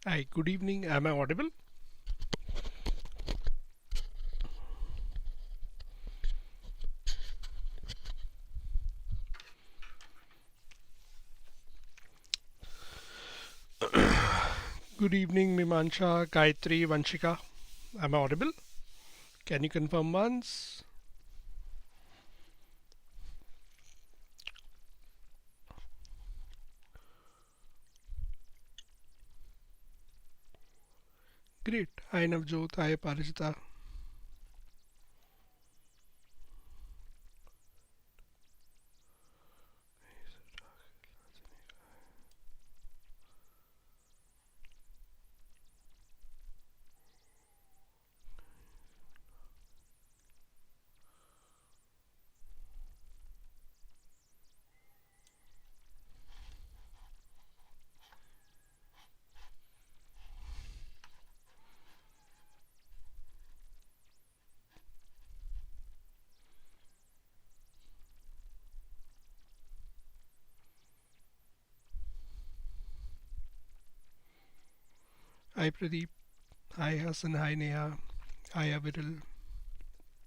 Hi, good evening. Am I audible? Good evening, Mimansha, Gayatri, Vanshika. Am I audible? Can you confirm once? Great. Hi, Navjot. Hi, Parijita. Hi, Pradeep. Hi, Hassan. Hi, Neha. Hi, Aviral.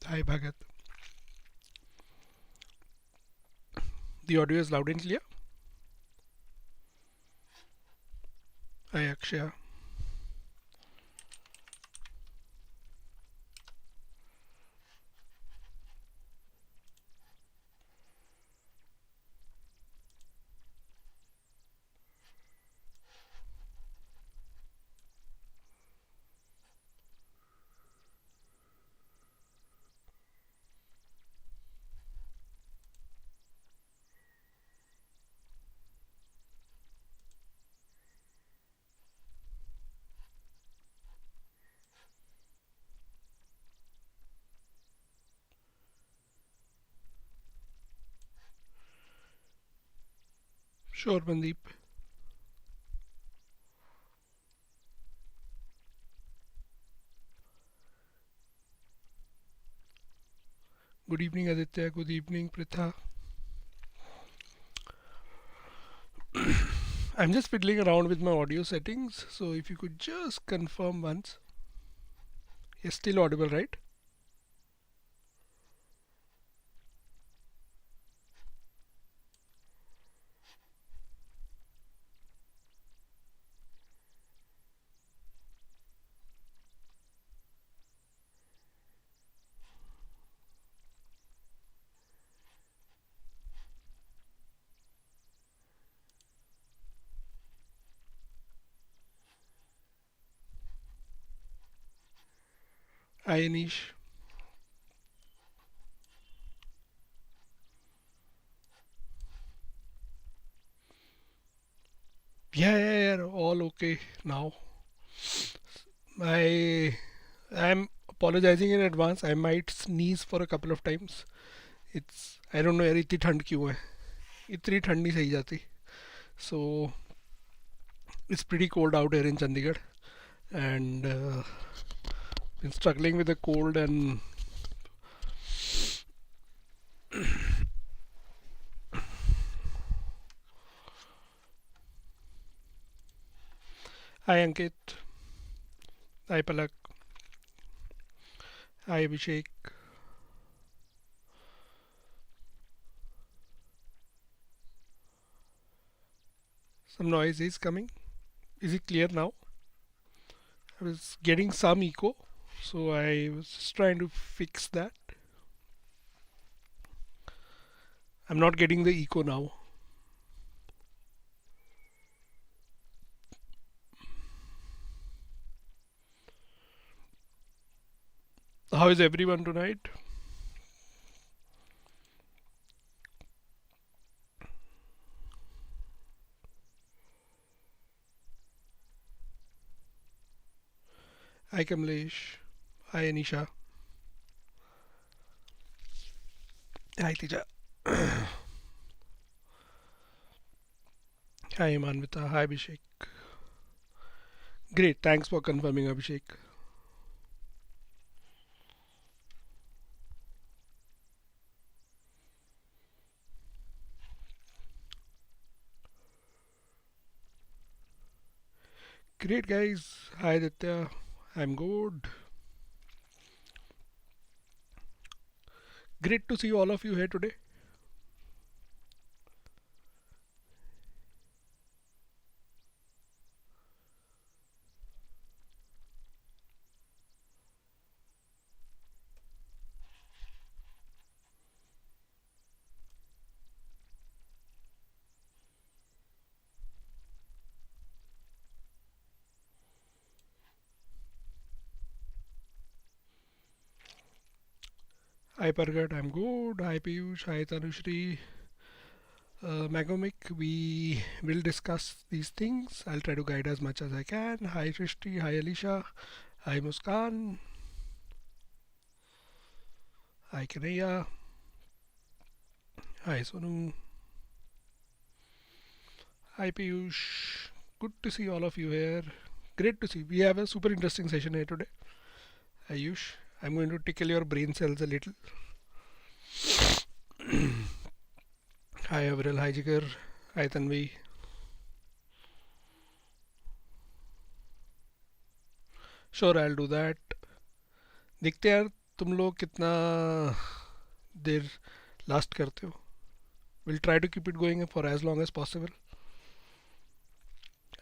Hi, Bhagat. The audio is loud and clear. Hi, Akshaya. Sure, Mandeep. Good evening, Aditya. Good evening, Pritha. I'm just fiddling around with my audio settings. So if you could just confirm once. It's still audible, right? Hi, Anish. Yeah, all okay now. I'm apologizing in advance. I might sneeze for a couple of times. It's I don't know यार इतनी ठंड क्यों है इतनी ठंड नहीं सही जाती. So it's pretty cold out here in Chandigarh and been struggling with a cold and hi Ankit, hi Palak, hi Abhishek. Some noise is coming. Is it clear now? I was getting some echo, so I was just trying to fix that. I'm not getting the echo now. How is everyone tonight? Hi Kamlesh. Hi Anisha. Hi Tija. Hi Manvita. Hi Abhishek. Great. Thanks for confirming, Abhishek. Great guys. Hi Aditya. I'm good. Great to see all of you here today. Hi Pargat, I'm good. Hi Piyush. Hi Tanushri. Magomic, we will discuss these things. I'll try to guide as much as I can. Hi Shrishti. Hi Alicia. Hi Muskan. Hi Kanaya. Hi Sonu. Hi Piyush. Good to see all of you here. Great to see. We have a super interesting session here today. Ayush, I'm going to tickle your brain cells a little. Hi Avril. Hi Jigar. Hi Tanvi. Sure, I'll do that. देखते हैं यार तुम लोग कितना देर last करते हो. We'll try to keep it going for as long as possible.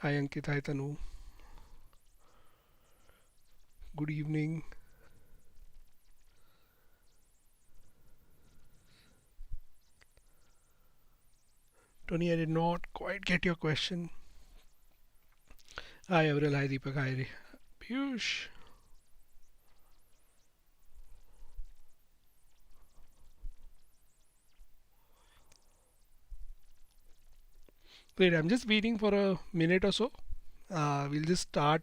Hi Ankit. Hi Tanu. Good evening. Tony, I did not quite get your question. Hi Avril. Hi Deepak. Hi Piyush. Wait, I'm just waiting for a minute or so. We'll just start.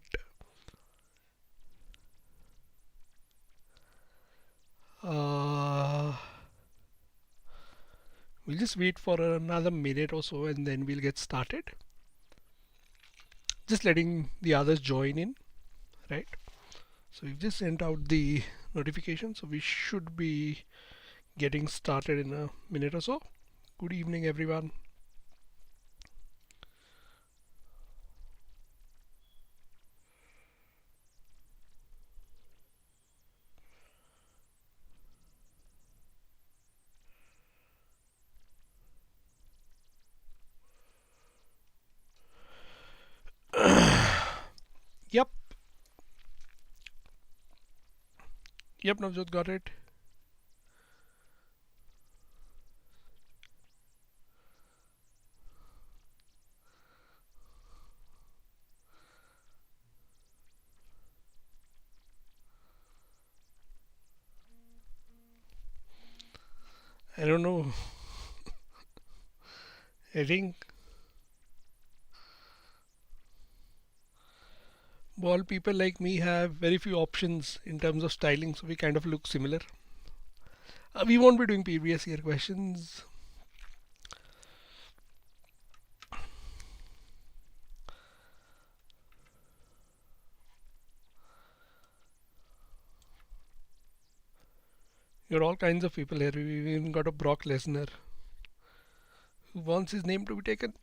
Uh, we'll just wait for another minute or so and then we'll get started. Just letting the others join in, right? So we've just sent out the notification, so we should be getting started in a minute or so. Good evening, everyone. Yep. Yep, Navjot got it. I don't know. I think all people like me have very few options in terms of styling, so we kind of look similar. We won't be doing previous year questions. You're all kinds of people here. We've even got a Brock Lesnar who wants his name to be taken.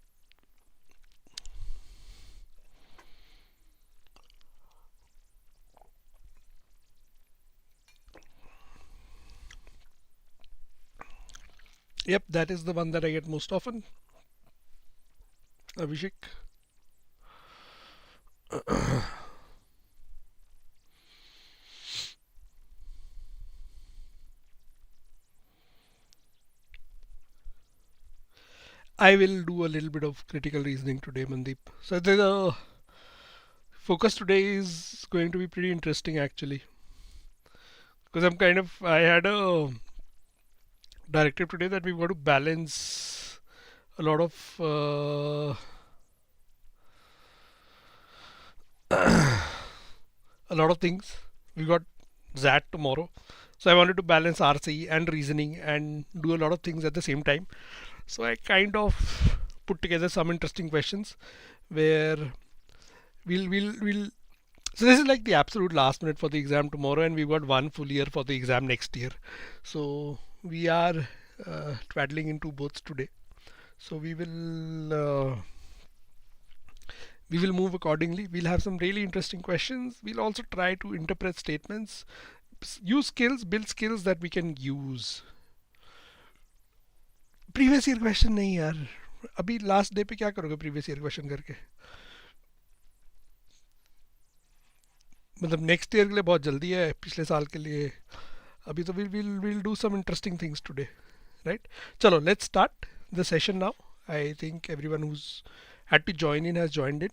Yep, that is the one that I get most often. Abhishek. I will do a little bit of critical reasoning today, Mandeep. So the focus today is going to be pretty interesting actually. Because I had a directive today that we've got to balance a lot of a lot of things. We got XAT tomorrow. So I wanted to balance RC and reasoning and do a lot of things at the same time. So I kind of put together some interesting questions where we'll so this is like the absolute last minute for the exam tomorrow, and we've got one full year for the exam next year. So we are twaddling into both today. So We will move accordingly. We'll have some really interesting questions. We'll also try to interpret statements, use skills, build skills that we can use. Previous year question नहीं यार, अभी last day पे क्या करोगे previous year question करके? मतलब next year के लिए बहुत जल्दी है, पिछले साल के लिए अभी तो we'll do some interesting things today, right? चलो let's start the session now. I think everyone who's had to join in has joined in.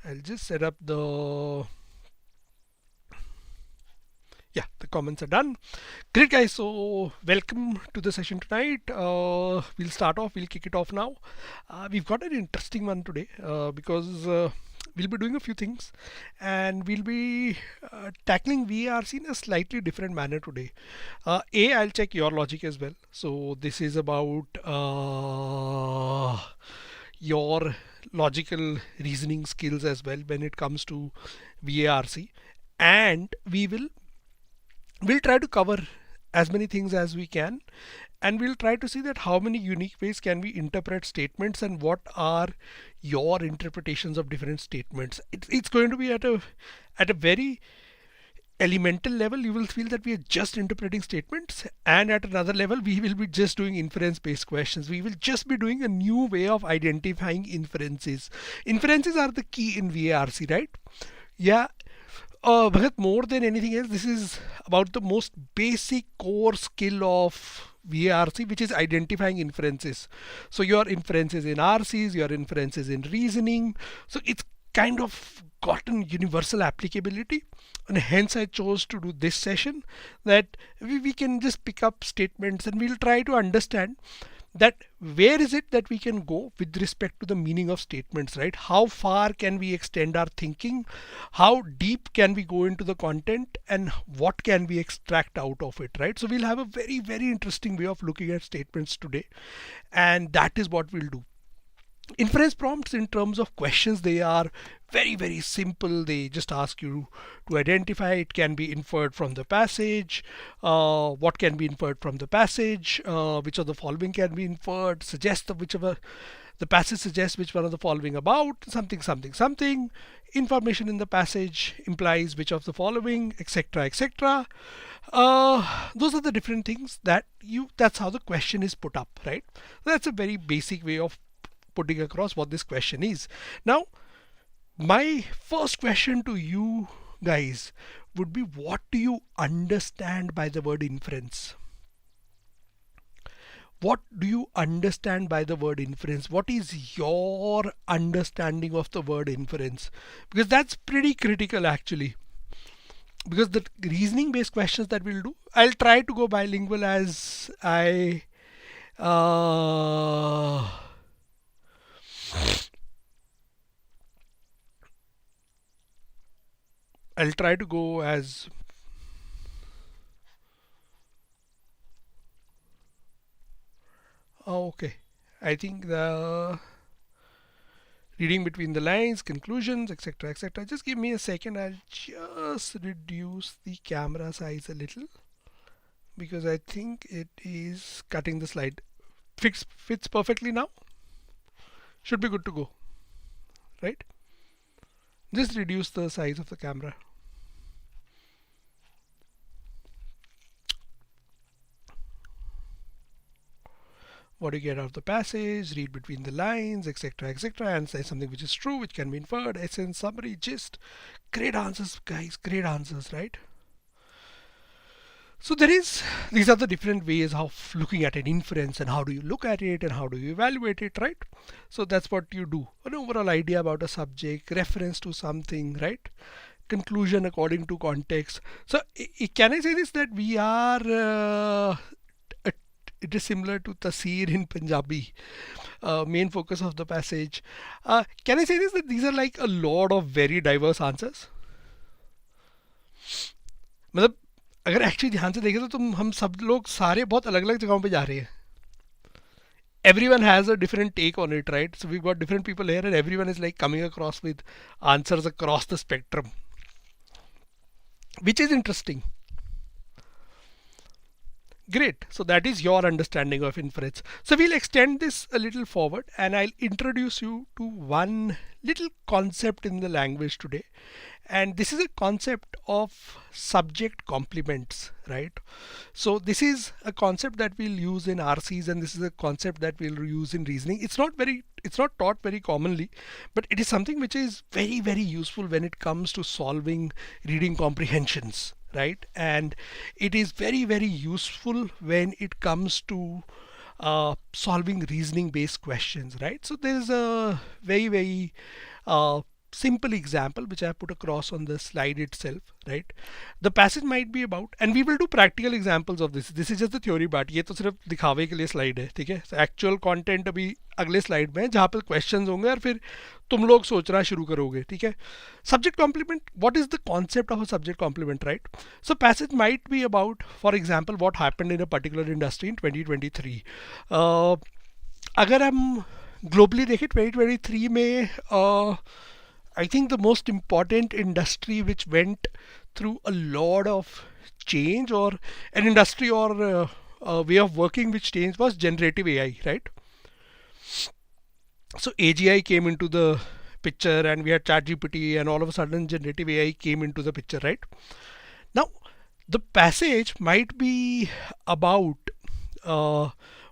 I'll just set up the comments are done. Great guys, so welcome to the session tonight. We'll start off, we'll kick it off now. We've got an interesting one today because we'll be doing a few things and we'll be tackling VARC in a slightly different manner today. I'll check your logic as well. So this is about your logical reasoning skills as well when it comes to VARC, and we'll try to cover as many things as we can, and we'll try to see that how many unique ways can we interpret statements and what are your interpretations of different statements. It's going to be at a very elemental level. You will feel that we are just interpreting statements, and at another level we will be just doing inference based questions. We will just be doing a new way of identifying inferences. Inferences are the key in VARC, right? Yeah. But more than anything else, this is about the most basic core skill of VARC, which is identifying inferences. So your inferences in RCs, your inferences in reasoning. So it's kind of gotten universal applicability, and hence I chose to do this session, that we can just pick up statements and we'll try to understand that where is it that we can go with respect to the meaning of statements, right? How far can we extend our thinking? How deep can we go into the content, and what can we extract out of it, right? So we'll have a very, very interesting way of looking at statements today, and that is what we'll do. Inference prompts in terms of questions, they are very, very simple. They just ask you to identify. It can be inferred from the passage. What can be inferred from the passage? Which of the following can be inferred? Suggest whichever the passage suggests which one of the following about something, something, something. Information in the passage implies which of the following, etc., etc. Those are the different things that's how the question is put up, right? That's a very basic way of putting across what this question is. Now, my first question to you guys would be, what do you understand by the word inference? What do you understand by the word inference? What is your understanding of the word inference? Because that's pretty critical actually. Because the reasoning based questions that we'll do, I'll try to go bilingual as I'll try to go as okay. I think the reading between the lines, conclusions, etc., etc. Just give me a second. I'll just reduce the camera size a little because I think it is cutting the slide. Fits perfectly now. Should be good to go, right? Just reduce the size of the camera. What do you get out of the passage? Read between the lines, etc., etc., and say something which is true, which can be inferred. Essence, summary, gist. Great answers, guys. Great answers, right? So these are the different ways of looking at an inference, and how do you look at it and how do you evaluate it, right? So that's what you do. An overall idea about a subject, reference to something, right? Conclusion according to context. So can I say this, that we are it is similar to Tasir in Punjabi, main focus of the passage. Can I say this, that these are like a lot of very diverse answers? मतलब अगर actually ध्यान से देखें तो हम सब लोग सारे बहुत अलग अलग जगहों पे जा रहे हैं. Everyone has a different take on it, right? So we've got different people here, and everyone is like coming across with answers across the spectrum, which is interesting. Great. So that is your understanding of inference. So we'll extend this a little forward and I'll introduce you to one little concept in the language today. And this is a concept of subject complements, right? So this is a concept that we'll use in RCs, and this is a concept that we'll use in reasoning. It's not taught very commonly, but it is something which is very, very useful when it comes to solving reading comprehensions, right? And it is very, very useful when it comes to solving reasoning based questions, right? So there's a very, very simple example which I put across on the slide itself, right? The passage might be about, and we will do practical examples of this. This is just the theory part. ये तो सिर्फ दिखावे के लिए slide है, ठीक है? So actual content अभी अगले slide में है जहाँ पे questions होंगे और फिर तुम लोग सोचना शुरू करोगे, ठीक है? Subject complement. What is the concept of a subject complement, right? So passage might be about, for example, what happened in a particular industry in 2023. अगर हम globally देखें 2023 में I think the most important industry which went through a lot of change, or an industry or a way of working which changed, was generative AI, right? So AGI came into the picture and we had ChatGPT, and all of a sudden generative AI came into the picture, right? Now the passage might be about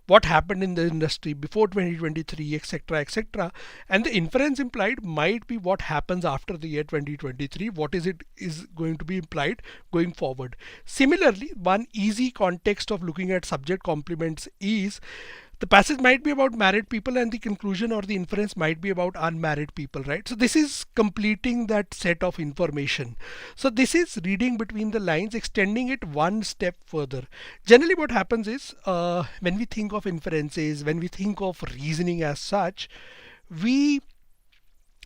what happened in the industry before 2023, etc., etc., and the inference implied might be what happens after the year 2023. What is it is going to be implied going forward. Similarly, one easy context of looking at subject complements is the passage might be about married people and the conclusion or the inference might be about unmarried people, right? So this is completing that set of information. So this is reading between the lines, extending it one step further. Generally what happens is when we think of inferences, when we think of reasoning as such, we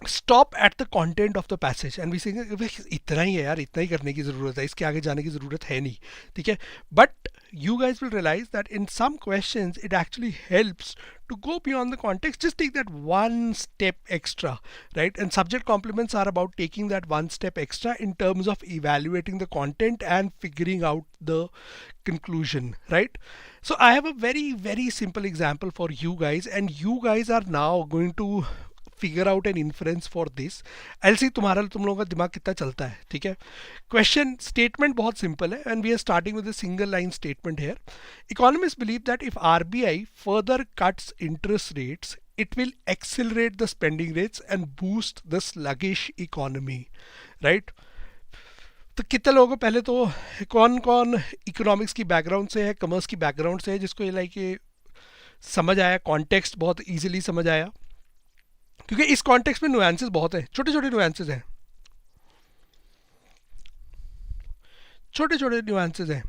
stop at the content of the passage and we say इतना ही है यार, इतना ही करने की ज़रूरत है, इसके आगे जाने की ज़रूरत है नहीं, ठीक है? But you guys will realize that in some questions it actually helps to go beyond the context, just take that one step extra, right? And subject complements are about taking that one step extra in terms of evaluating the content and figuring out the conclusion, right? So I have a very, very simple example for you guys, and you guys are now going to figure out an inference for this. I'll see तुम्हारा तुम लोगों का दिमाग कितना चलता है, ठीक है? Question statement बहुत simple है, and we are starting with a single line statement here. Economists believe that if RBI further cuts interest rates, it will accelerate the spending rates and boost the sluggish economy, right? तो कितने लोगों को पहले तो कौन कौन economics की background से है, कॉमर्स की बैकग्राउंड से है, जिसको ये लाइक ये समझ आया, कॉन्टेक्स्ट बहुत इजीली समझ आया, क्योंकि इस कॉन्टेक्स्ट में नुआंसेस बहुत हैं, छोटे छोटे नुआंसेस हैं, छोटे छोटे नुआंसेस हैं.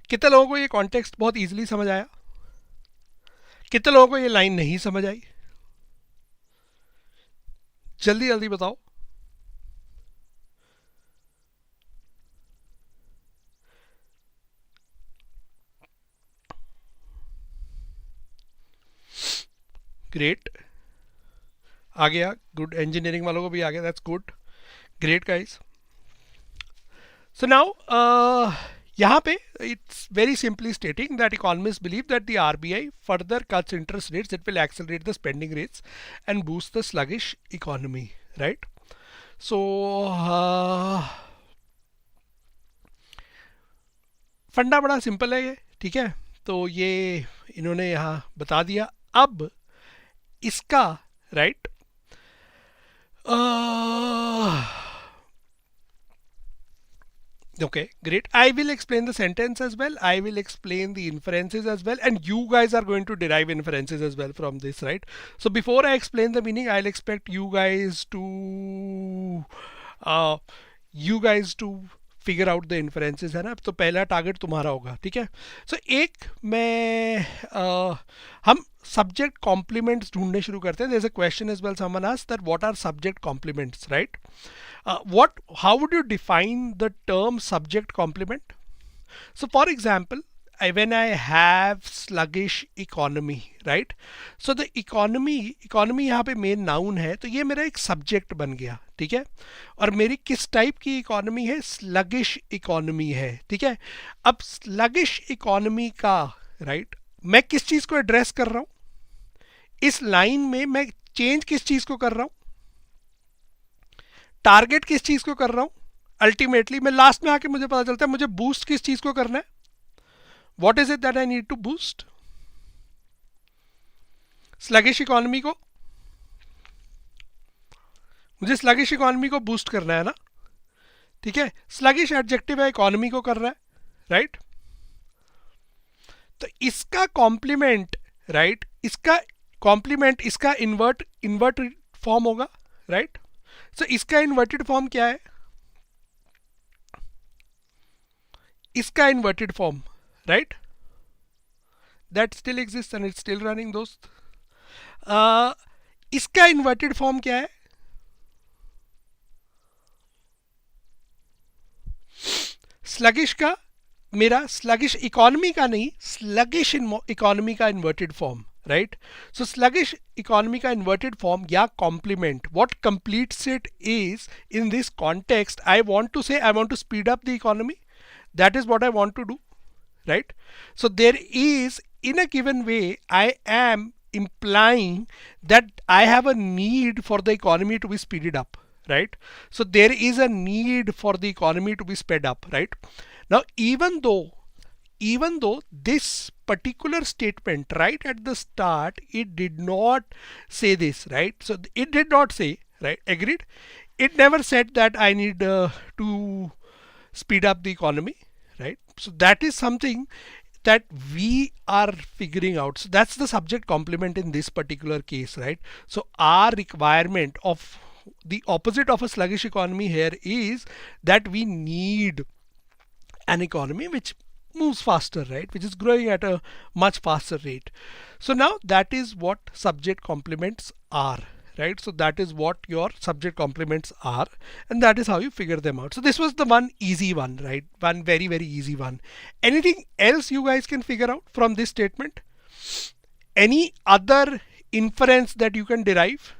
कितने लोगों को ये कॉन्टेक्स्ट बहुत इजीली समझ आया? कितने लोगों को ये लाइन नहीं समझ आई? जल्दी जल्दी बताओ. ग्रेट, आ गया. गुड, इंजीनियरिंग वालों को भी आ गया. That's good. Great guys. So now यहाँ पे it's very simply stating that economists believe that the RBI further cuts interest rates, it will accelerate the spending rates and boost the sluggish economy, right? So फंडा बड़ा simple है ये, ठीक है? तो ये इन्होंने यहाँ बता दिया. अब इसका right okay, great. I will explain the sentence as well. I will explain the inferences as well, and you guys are going to derive inferences as well from this, right? So before I explain the meaning, I'll expect you guys to figure out the inferences, है ना? तो पहला target तुम्हारा होगा, ठीक है? सो एक मैं हम सब्जेक्ट कॉम्प्लीमेंट्स ढूंढने शुरू करते हैं. There is a question as well, someone asked that what are subject complements, right? How would you define the term subject complement? So for example, when I have sluggish economy, right? So the economy यहाँ पे main noun है, तो ये मेरा एक subject बन गया, ठीक है? और मेरी किस टाइप की इकोनॉमी है? स्लगिश इकोनॉमी है, ठीक है? अब स्लगिश इकोनॉमी का, राइट, मैं किस चीज को एड्रेस कर रहा हूं इस लाइन में? मैं चेंज किस चीज को कर रहा हूं? टारगेट किस चीज को कर रहा हूं? अल्टीमेटली मैं लास्ट में आके मुझे पता चलता है मुझे बूस्ट किस चीज को करना है. What is it that I need to boost? Sluggish economy को, मुझे स्लगिश इकोनॉमी को बूस्ट करना है ना, ठीक है? स्लगिश एडजेक्टिव है, इकोनॉमी को कर रहा है, राइट? तो इसका कॉम्प्लीमेंट, राइट, इसका कॉम्प्लीमेंट, इसका इन्वर्टेड फॉर्म होगा, राइट? सो इसका इन्वर्टेड फॉर्म क्या है? इसका inverted form, right, that still exist and it's still running दोस्त. इसका इन्वर्टेड फॉर्म क्या है? स्लगिश का, मेरा स्लगिश इकोनॉमी का नहीं, स्लगिश इकोनॉमी का inverted form, right? So sluggish economy का इन्वर्टेड फॉर्म या complement, what completes it is in this context, I want to say I want to speed up the economy. That is what I want to do, right? So there is, in a given way, I am implying that I have a need for the economy to be speeded up, right? So there is a need for the economy to be sped up, right? Now, even though this particular statement right at the start, it did not say this, right? So it did not say, right? Agreed? It never said that I need to speed up the economy, right? So that is something that we are figuring out. So that's the subject complement in this particular case, right? So our requirement of the opposite of a sluggish economy here is that we need an economy which moves faster, right? Which is growing at a much faster rate. So now that is what subject complements are, right? So that is what your subject complements are, and that is how you figure them out. So this was the one easy one, right? One very, very easy one. Anything else you guys can figure out from this statement? Any other inference that you can derive?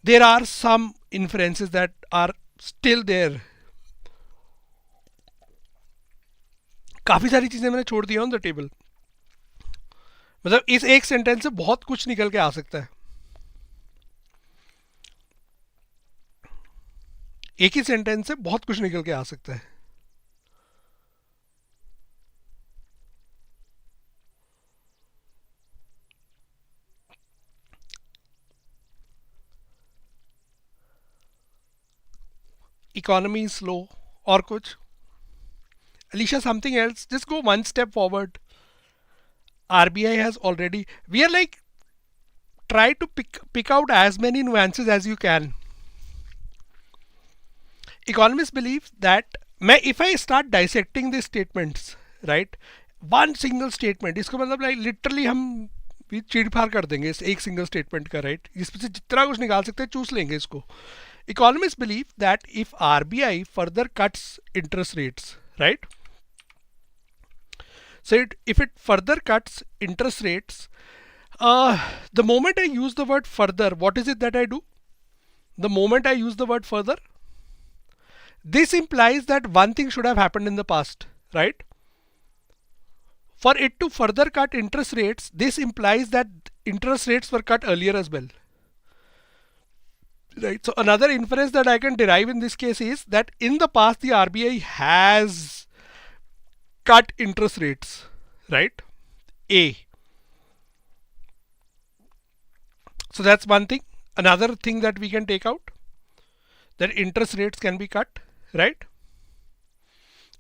There are some inferences that are still there. काफी सारी चीजें मैंने छोड़ दिया on the table. मतलब इस एक sentence से बहुत कुछ निकल के आ सकता है. एक ही सेंटेंस से बहुत कुछ निकल के आ सकता है. इकोनॉमी स्लो और कुछ? Alicia, something else? Just go one step forward. RBI has already, we are like, try to pick out as many nuances as you can. Economists believe that if I start dissecting these statements, right, one single statement, इसको मतलब like literally हम भी चीड़-फाड़ कर देंगे इस एक single statement का, right? इसमें से जितना कुछ निकाल सकते हैं चूस लेंगे इसको. Economists believe that if RBI further cuts interest rates, right? So if it further cuts interest rates, the moment I use the word further, what is it that I do? The moment I use the word further, this implies that one thing should have happened in the past, right? For it to further cut interest rates, this implies that interest rates were cut earlier as well. Right. So another inference that I can derive in this case is that in the past the RBI has cut interest rates, right? A. So that's one thing. Another thing that we can take out, that interest rates can be cut, right?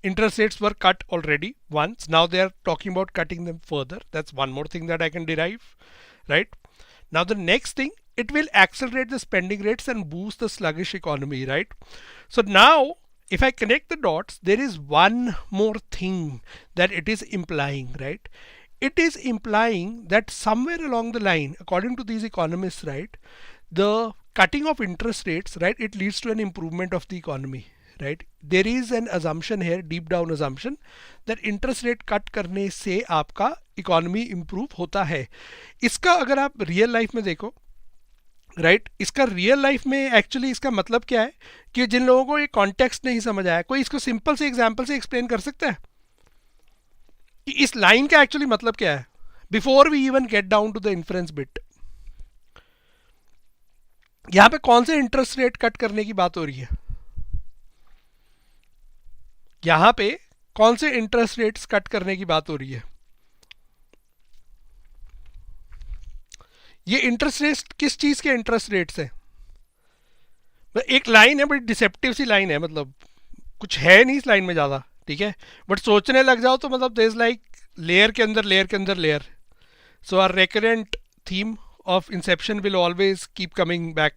Interest rates were cut already once. Now they are talking about cutting them further. That's one more thing that I can derive, right? Now the next thing, it will accelerate the spending rates and boost the sluggish economy, right? So now if I connect the dots, there is one more thing that it is implying, right? It is implying that somewhere along the line, according to these economists, right, the cutting of interest rates, right, it leads to an improvement of the economy, right. There is an assumption here, deep down assumption, that interest rate cut करने से आपका economy improve होता है. इसका अगर आप real life में देखो, राइट, इसका रियल लाइफ में एक्चुअली इसका मतलब क्या है कि जिन लोगों को ये कॉन्टेक्स्ट नहीं समझ आया, कोई इसको सिंपल से एग्जांपल से एक्सप्लेन कर सकता है कि इस लाइन का एक्चुअली मतलब क्या है, before we even get down to the inference bit. यहां पे कौन से इंटरेस्ट रेट कट करने की बात हो रही है? यहां पे कौन से इंटरेस्ट रेट्स कट करने की बात हो रही है? ये इंटरेस्ट रेट किस चीज के इंटरेस्ट रेट्स है? एक लाइन है, बड़ी डिसेप्टिव सी लाइन है, मतलब कुछ है नहीं इस लाइन में ज्यादा, ठीक है, बट सोचने लग जाओ तो मतलब देयर इज लाइक लेयर के अंदर लेयर के अंदर layer. So our recurrent theme of inception will always keep coming back.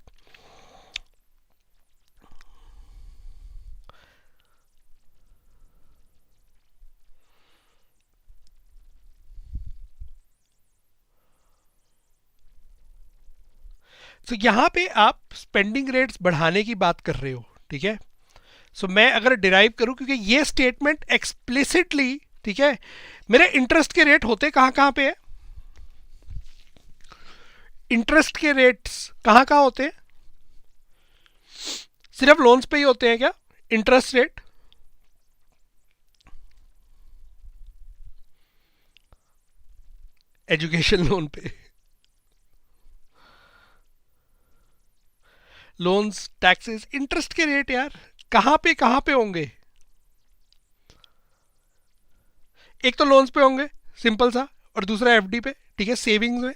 तो यहाँ पे आप स्पेंडिंग रेट्स बढ़ाने की बात कर रहे हो, ठीक है. सो मैं अगर डिराइव करूं, क्योंकि ये स्टेटमेंट एक्सप्लिसिटली, ठीक है, मेरे इंटरेस्ट के रेट होते कहाँ कहाँ पे है? इंटरेस्ट के रेट्स कहाँ कहाँ होते हैं? सिर्फ लोन्स पे ही होते हैं क्या इंटरेस्ट रेट? एजुकेशन लोन पे, लोन्स, टैक्सेस, इंटरेस्ट के रेट यार कहाँ पे होंगे? एक तो लोन्स पे होंगे सिंपल सा, और दूसरा एफडी पे, ठीक है, सेविंग्स में,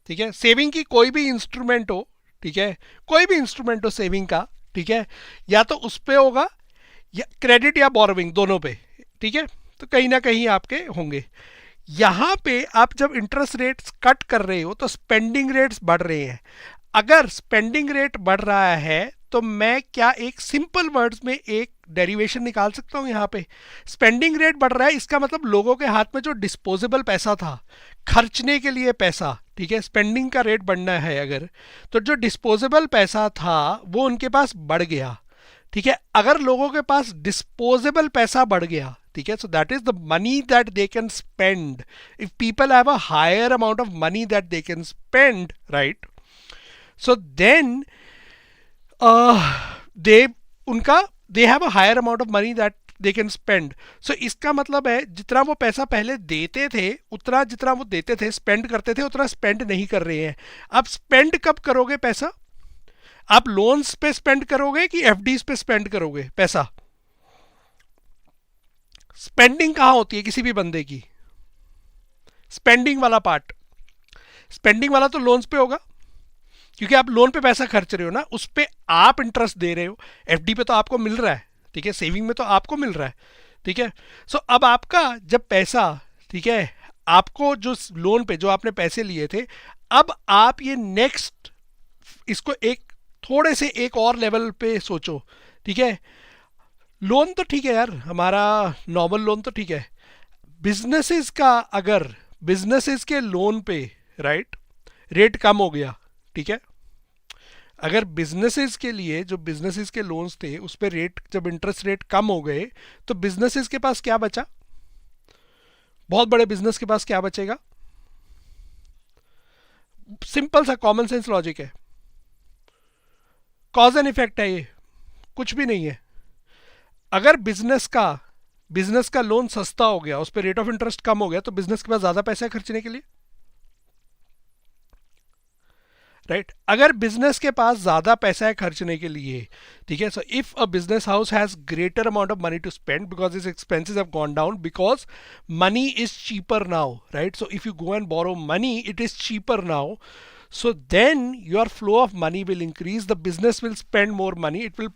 ठीक है. सेविंग की कोई भी इंस्ट्रूमेंट हो, ठीक है, कोई भी इंस्ट्रूमेंट हो सेविंग का, ठीक है, या तो उस पे होगा या क्रेडिट या बोरोविंग, दोनों पे, ठीक है. तो कहीं ना कहीं आपके होंगे. यहां पे आप जब इंटरेस्ट रेट्स कट कर रहे हो तो स्पेंडिंग रेट्स बढ़ रहे हैं. अगर स्पेंडिंग रेट बढ़ रहा है तो मैं क्या एक सिंपल वर्ड्स में एक डेरिवेशन निकाल सकता हूं यहां पे? स्पेंडिंग रेट बढ़ रहा है, इसका मतलब लोगों के हाथ में जो डिस्पोजेबल पैसा था, खर्चने के लिए पैसा, ठीक है, स्पेंडिंग का रेट बढ़ना है अगर, तो जो डिस्पोजेबल पैसा था वो उनके पास बढ़ गया, ठीक है. अगर लोगों के पास डिस्पोजेबल पैसा बढ़ गया, ठीक है, so that is the money that they can spend. If people have a higher amount of money that they can spend, right, so then they उनका they have a higher amount of money that they can spend. So इसका मतलब है जितना वो पैसा पहले देते थे, उतना जितना वो देते थे, स्पेंड करते थे, उतना स्पेंड नहीं कर रहे हैं. अब स्पेंड कब करोगे पैसा? आप लोन्स पे स्पेंड करोगे कि एफडीज पे स्पेंड करोगे पैसा? स्पेंडिंग कहां होती है किसी भी बंदे की? स्पेंडिंग वाला पार्ट, स्पेंडिंग वाला तो लोन्स पे होगा, क्योंकि आप लोन पे पैसा खर्च रहे हो ना, उस पे आप इंटरेस्ट दे रहे हो. एफडी पे तो आपको मिल रहा है, ठीक है, सेविंग में तो आपको मिल रहा है, ठीक है. सो अब आपका जब पैसा, ठीक है, आपको जो लोन पे जो आपने पैसे लिए थे, अब आप ये नेक्स्ट इसको एक थोड़े से एक और लेवल पे सोचो, ठीक है. लोन तो ठीक है यार, हमारा नॉर्मल लोन तो ठीक है. बिजनेसेस का, अगर बिजनेसेस के लोन पे, राइट, रेट कम हो गया, ठीक है, अगर बिजनेसेस के लिए जो बिजनेसेस के लोन्स थे उस पर रेट, जब इंटरेस्ट रेट कम हो गए, तो बिजनेसेस के पास क्या बचा? बहुत बड़े बिजनेस के पास क्या बचेगा? सिंपल सा कॉमन सेंस लॉजिक है, कॉज एंड इफेक्ट है, ये कुछ भी नहीं है. अगर बिजनेस का लोन सस्ता हो गया, उस पर रेट ऑफ इंटरेस्ट कम हो गया, तो बिजनेस के पास ज्यादा पैसा है खर्चने के लिए, राइट. अगर बिजनेस के पास ज्यादा पैसा है खर्चने के लिए, ठीक है, so if a business house has greater amount of money to spend because is expenses have gone down, because money is cheaper now, right. So if you go and borrow money, it is cheaper now. So then your flow of money will increase, the business will spend more money, it will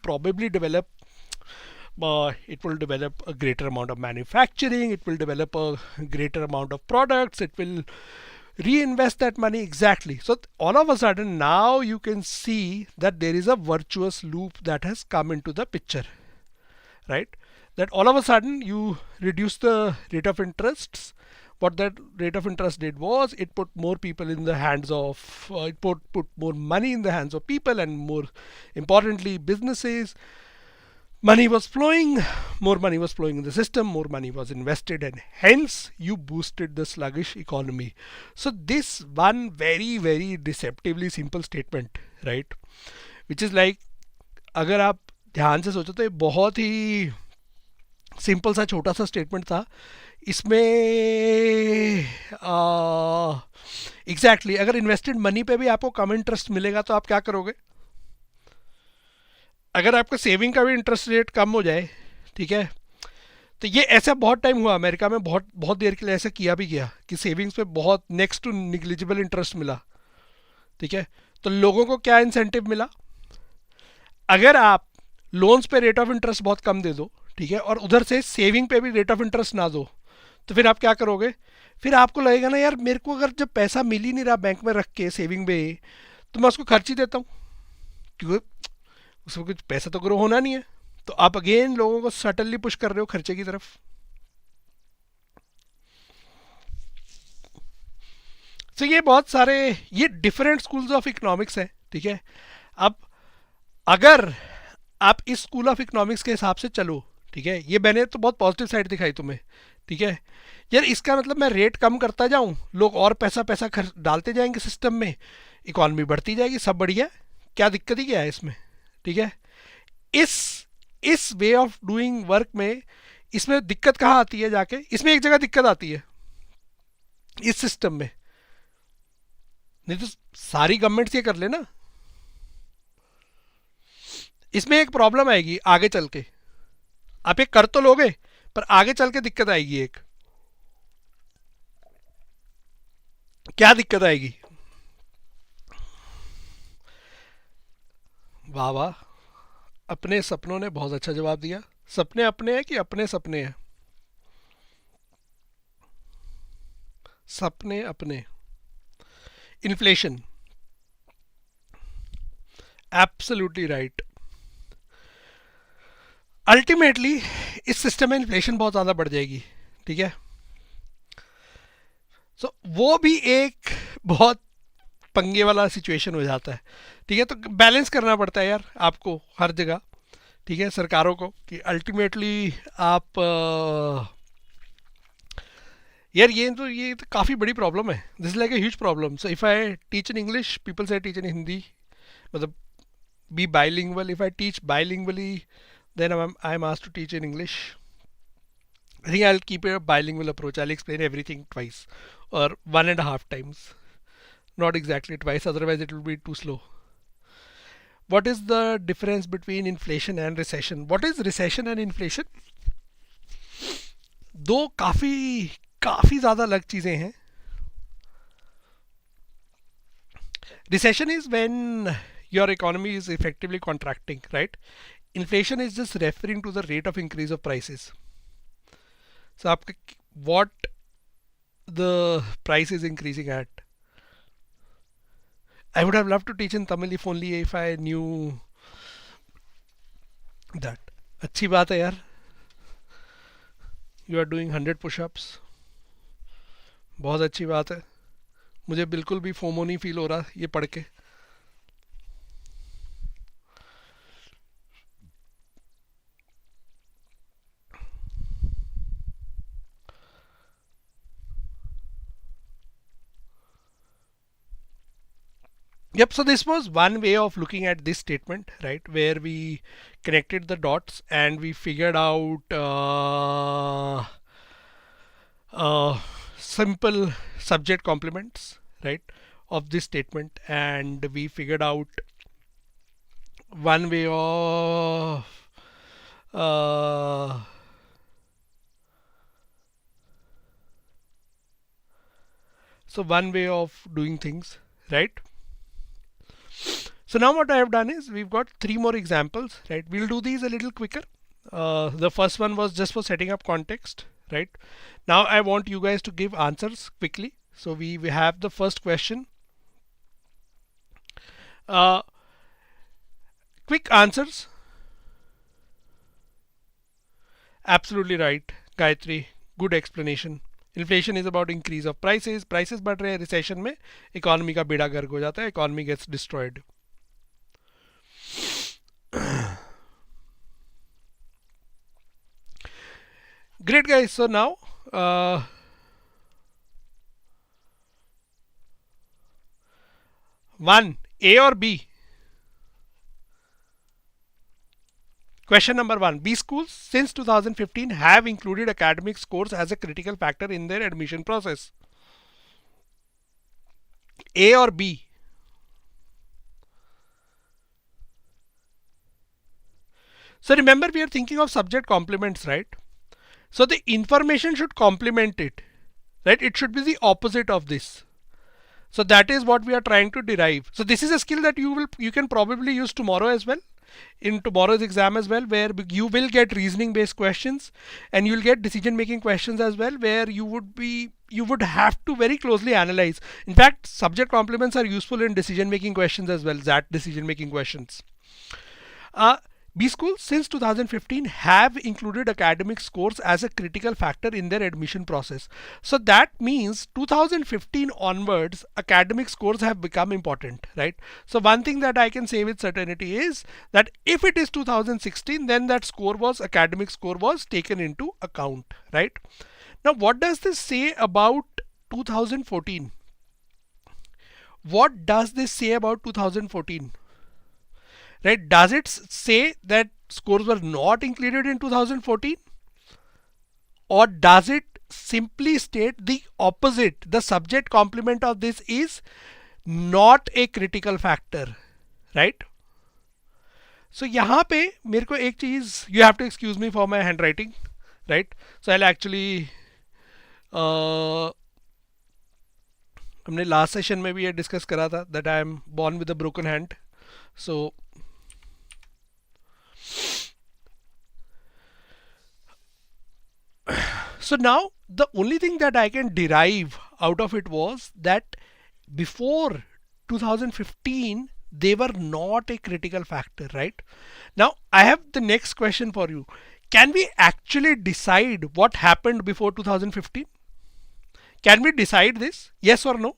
develop a greater amount of manufacturing, it will develop a greater amount of products, it will reinvest that money, exactly. So all of a sudden now you can see that there is a virtuous loop that has come into the picture, right? That all of a sudden you reduce the rate of interests. What that rate of interest did was it put more people in the hands of it put more money in the hands of people, and more importantly businesses Money was flowing, more money was flowing in the system, more money was invested, and hence you boosted the sluggish economy. So this one very very deceptively simple statement, right, which is like, अगर आप ध्यान से सोचो तो ये बहुत ही simple सा छोटा सा स्टेटमेंट था. इसमें एग्जैक्टली अगर इन्वेस्टेड मनी पे भी आपको कम इंटरेस्ट मिलेगा तो आप क्या करोगे. अगर आपका सेविंग का भी इंटरेस्ट रेट कम हो जाए, ठीक है, तो ये ऐसा बहुत टाइम हुआ अमेरिका में, बहुत बहुत देर के लिए ऐसा किया भी गया कि सेविंग्स पे बहुत नेक्स्ट टू निग्लिजिबल इंटरेस्ट मिला. ठीक है, तो लोगों को क्या इंसेंटिव मिला, अगर आप लोन्स पे रेट ऑफ इंटरेस्ट बहुत कम दे दो, ठीक है, और उधर से सेविंग पे भी रेट ऑफ इंटरेस्ट ना दो, तो फिर आप क्या करोगे. फिर आपको लगेगा ना यार मेरे को अगर जब पैसा मिल ही नहीं रहा बैंक में रख के सेविंग में, तो मैं उसको खर्च ही देता हूँ, क्योंकि उसमें कुछ पैसा तो ग्रो होना नहीं है. तो आप अगेन लोगों को सटनली पुश कर रहे हो खर्चे की तरफ. तो ये बहुत सारे ये डिफरेंट स्कूल्स ऑफ इकोनॉमिक्स हैं. ठीक है, अब अगर आप इस स्कूल ऑफ इकोनॉमिक्स के हिसाब से चलो, ठीक है, ये मैंने तो बहुत पॉजिटिव साइड दिखाई तुम्हें. ठीक है, यार इसका मतलब मैं रेट कम करता जाऊं, लोग और पैसा पैसा डालते जाएंगे सिस्टम में, इकॉनमी बढ़ती जाएगी, सब बढ़िया, क्या दिक्कत ही क्या है इसमें. ठीक है, इस इस वे ऑफ डूइंग वर्क में इसमें दिक्कत कहाँ आती है जाके, इसमें एक जगह दिक्कत आती है इस सिस्टम में. नहीं तो सारी गवर्नमेंट्स ये कर लेना. इसमें एक प्रॉब्लम आएगी आगे चल के, आप ये कर तो लोगे पर आगे चल के दिक्कत आएगी एक. क्या दिक्कत आएगी. वाह वाह, अपने सपनों ने बहुत अच्छा जवाब दिया. सपने अपने हैं कि अपने सपने हैं. सपने अपने. Inflation, absolutely right. अल्टीमेटली इस सिस्टम में इन्फ्लेशन बहुत ज़्यादा बढ़ जाएगी. ठीक है, सो वो भी एक बहुत पंगे वाला सिचुएशन हो जाता है. ठीक है, तो बैलेंस करना पड़ता है यार आपको हर जगह. ठीक है, सरकारों को कि अल्टीमेटली आप यार ये तो काफ़ी बड़ी प्रॉब्लम है. This is like a huge problem. So if I teach in English, people say teach in Hindi, मतलब be bilingual. If I teach bilingually, then I'm asked to teach in English. I think I'll keep a bilingual approach. I'll explain everything twice or 1.5 times. Not exactly twice, otherwise it will be too slow. What is the difference between inflation and recession? What is recession and inflation? दो काफ़ी काफ़ी ज़्यादा अलग चीज़ें हैं. Recession is when your economy is effectively contracting, right? Inflation is just referring to the rate of increase of prices. So आपका what the price is increasing at. I would have loved to teach in Tamil if only if I knew that. अच्छी बात है यार. You are doing 100 push-ups. बहुत अच्छी बात है. मुझे बिल्कुल भी फोमो नहीं फील हो रहा ये पढ़ के. Yep, so this was one way of looking at this statement, right, where we connected the dots and we figured out simple subject complements, right, of this statement, and we figured out one way of one way of doing things, right. So now what I have done is we've got 3 more examples, right. We'll do these a little quicker. The first one was just for setting up context, right. Now I want you guys to give answers quickly. So we have the first question. Quick answers. Absolutely right, Gayatri. Good explanation. Inflation is about increase of prices. Prices बढ़ रहे हैं recession में, economy का बेड़ा गर्क हो जाता है, economy gets destroyed. Great guys. So now, one A or B. Question number one. B schools since 2015 have included academic scores as a critical factor in their admission process. A or B? So remember, we are thinking of subject complements, right? So the information should complement it, right? It should be the opposite of this. So that is what we are trying to derive. So this is a skill that you can probably use tomorrow as well, in tomorrow's exam as well, where you will get reasoning based questions and you'll get decision making questions as well, where you would have to very closely analyze. In fact, subject complements are useful in decision making questions as well, that decision making questions. uh, B schools since 2015 have included academic scores as a critical factor in their admission process. So that means 2015 onwards, academic scores have become important, right? So one thing that I can say with certainty is that if it is 2016, then that academic score was taken into account, right? Now, what does this say about 2014? What does this say about 2014? Right? Does it say that scores were not included in 2014? Or does it simply state the opposite? The subject complement of this is not a critical factor, right? So यहाँ पे मेरे को एक चीज, you have to excuse me for my handwriting, right? So I'll actually हमने last session में भी ये डिस्कस करा था that I am born with a broken hand. So So now the only thing that I can derive out of it was that before 2015 they were not a critical factor, right? Now I have the next question for you. Can we actually decide what happened before 2015? Can we decide this? Yes or no?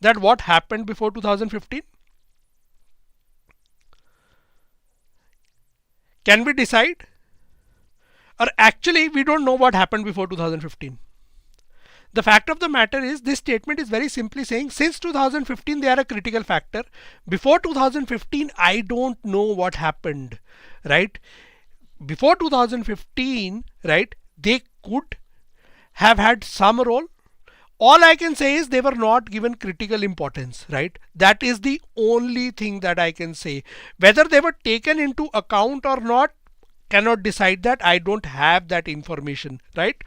That what happened before 2015? Can we decide? Or actually we don't know what happened before 2015. The fact of the matter is this statement is very simply saying since 2015 they are a critical factor. Before 2015 I don't know what happened, right? Before 2015, right, they could have had some role. All I can say is they were not given critical importance, right? That is the only thing that I can say. Whether they were taken into account or not, cannot decide that. I don't have that information, right?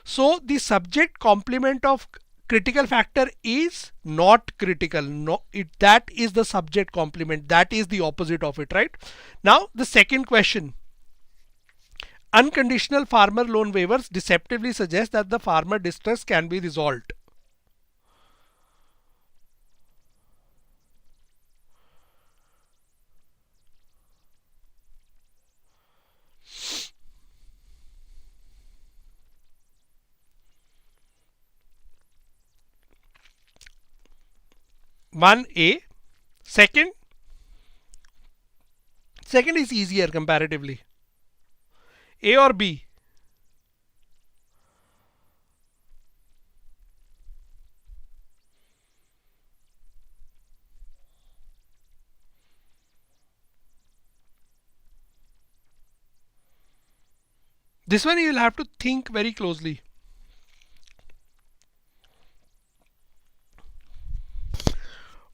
So the subject complement of critical factor is not critical. No, that is the subject complement. That is the opposite of it, right? Now the second question. Unconditional farmer loan waivers deceptively suggest that the farmer distress can be resolved. One A. Second is easier comparatively. A or B? This one you will have to think very closely.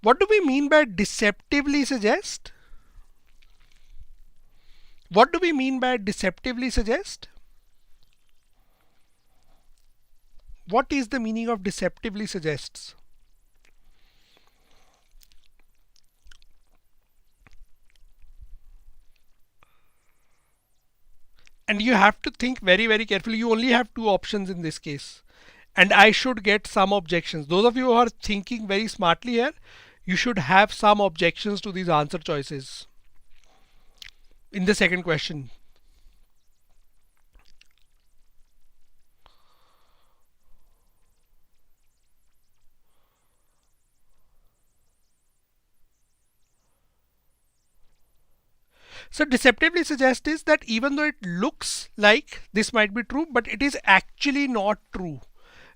What do we mean by deceptively suggest? What do we mean by deceptively suggest? What is the meaning of deceptively suggests? And you have to think very, very carefully. You only have two options in this case. And I should get some objections. Those of you who are thinking very smartly here, you should have some objections to these answer choices in the second question. So deceptively suggest is that even though it looks like this might be true, but it is actually not true,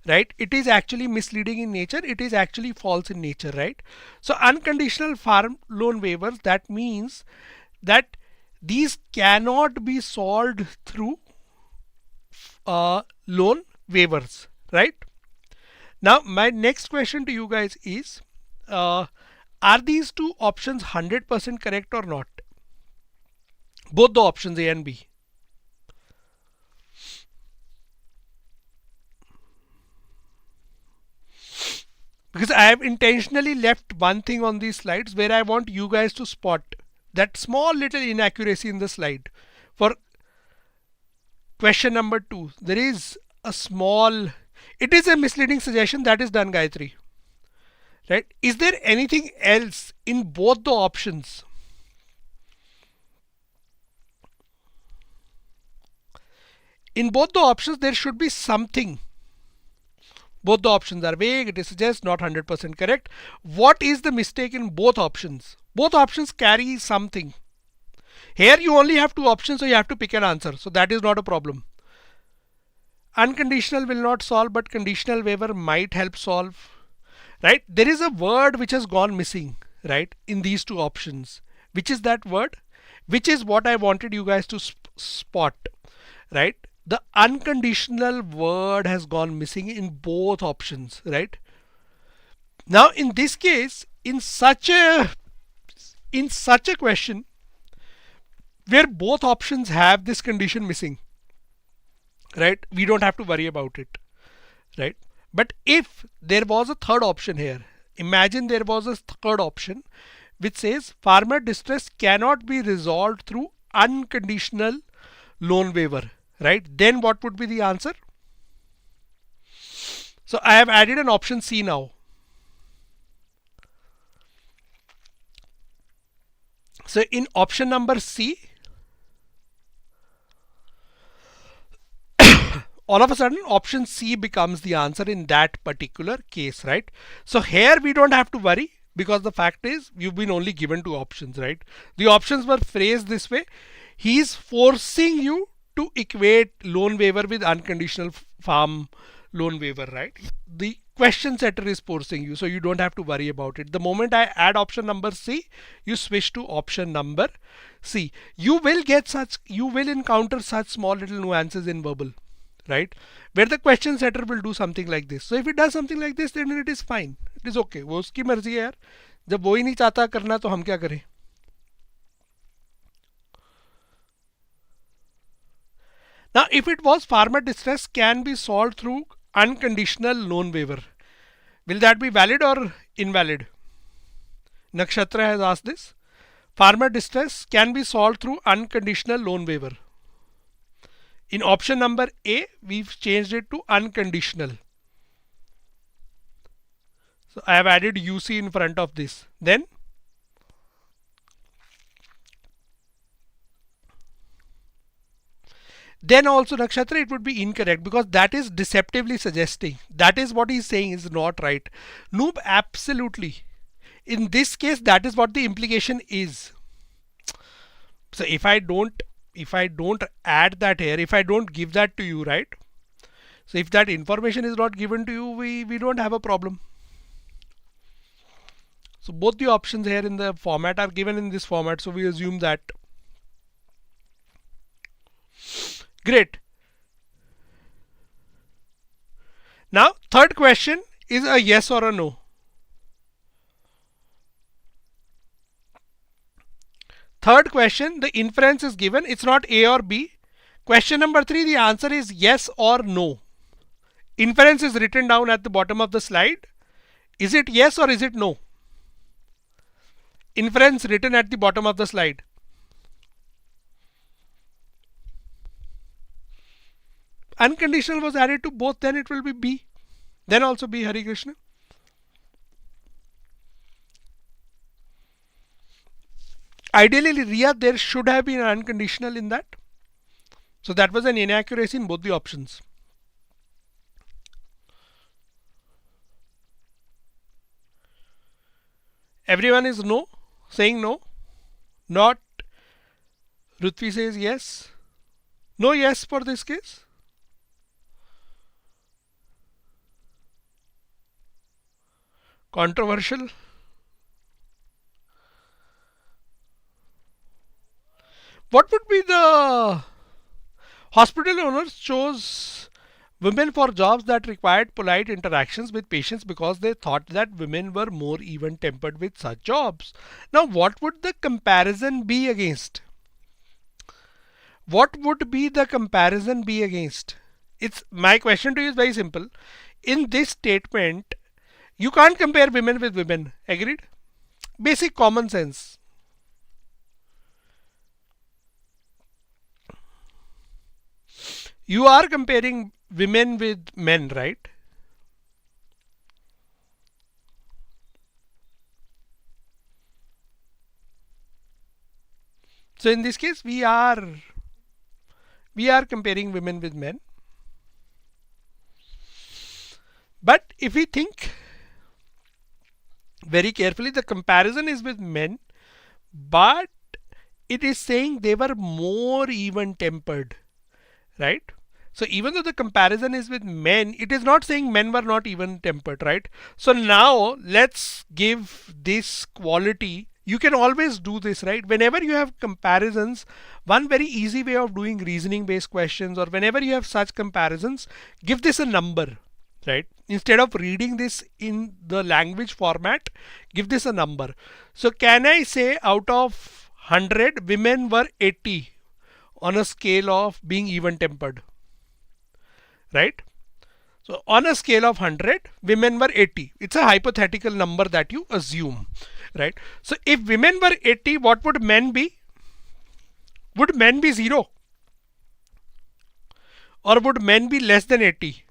right? It is actually misleading in nature. It is actually false in nature, right? So unconditional farm loan waivers, that means that these cannot be solved through loan waivers, right? Now my next question to you guys is, are these two options 100% correct or not? Both the options A and B. Because I have intentionally left one thing on these slides where I want you guys to spot that small little inaccuracy in the slide. For question number 2, there is a small, it is a misleading suggestion that is done, Gayatri. Right? Is there anything else in both the options? In both the options, there should be something. Both the options are vague, it is suggests, not 100% correct. What is the mistake in both options? Both options carry something. Here you only have two options, so you have to pick an answer. So that is not a problem. Unconditional will not solve, but conditional waiver might help solve. Right? There is a word which has gone missing, right, in these two options. Which is that word? Which is what I wanted you guys to spot, right? The unconditional word has gone missing in both options, right? Now in this case, in such a question where both options have this condition missing, right, we don't have to worry about it, right? But if there was a third option here, imagine there was a third option which says farmer distress cannot be resolved through unconditional loan waiver, right? Then what would be the answer? So I have added an option C now. So in option number C, all of a sudden option C becomes the answer in that particular case, right? So here we don't have to worry, because the fact is you've been only given two options, right? The options were phrased this way. He's forcing you to equate loan waiver with unconditional farm loan waiver, right? The question setter is forcing you, so you don't have to worry about it. The moment I add option number C, you switch to option number C. You will encounter such small little nuances in verbal, right, where the question setter will do something like this. So if it does something like this, then it is fine, it is okay. वो उसकी मर्जी है यार, जब वो ही नहीं चाहता करना तो हम क्या करें? Now if it was farmer distress can be solved through unconditional loan waiver, will that be valid or invalid? Nakshatra has asked this. Farmer distress can be solved through unconditional loan waiver. In option number A, we've changed it to unconditional. So I have added UC in front of this. Then also Nakshatra, it would be incorrect, because that is deceptively suggesting. That is what he's saying is not right. Noob, absolutely. In this case, that is what the implication is. So if I don't add that here, if I don't give that to you, right? So if that information is not given to you, we don't have a problem. So both the options here in the format are given in this format, so we assume that. Great. Now third question is a yes or a no. Third question, the inference is given, it's not A or B. Question number 3, the answer is yes or no. Inference is written down at the bottom of the slide. Is it yes or is it no? Inference written at the bottom of the slide. Unconditional was added to both, then it will be B. Then also B, Hari Krishna. Ideally, Riya, there should have been an unconditional in that. So that was an inaccuracy in both the options. Everyone is no, saying no, not Rutvi says yes. No yes for this case. Controversial. What would be the hospital owners chose women for jobs that required polite interactions with patients because they thought that women were more even tempered with such jobs. Now, what would the comparison be against? What would be the comparison be against? It's my question to you is very simple. In this statement, you can't compare women with women. Agreed? Basic common sense. You are comparing women with men, right? So in this case, we are comparing women with men. But if we think very carefully, the comparison is with men, but it is saying they were more even tempered, right? So even though the comparison is with men, it is not saying men were not even tempered, right? So now let's give this quality. You can always do this, right? Whenever you have comparisons, one very easy way of doing reasoning based questions, or whenever you have such comparisons, give this a number, right? Instead of reading this in the language format, give this a number. So can I say out of 100, women were 80 on a scale of being even tempered, right? So on a scale of 100, women were 80. It's a hypothetical number that you assume, right? So if women were 80, what would men be? Would men be 0? Or would men be less than 80?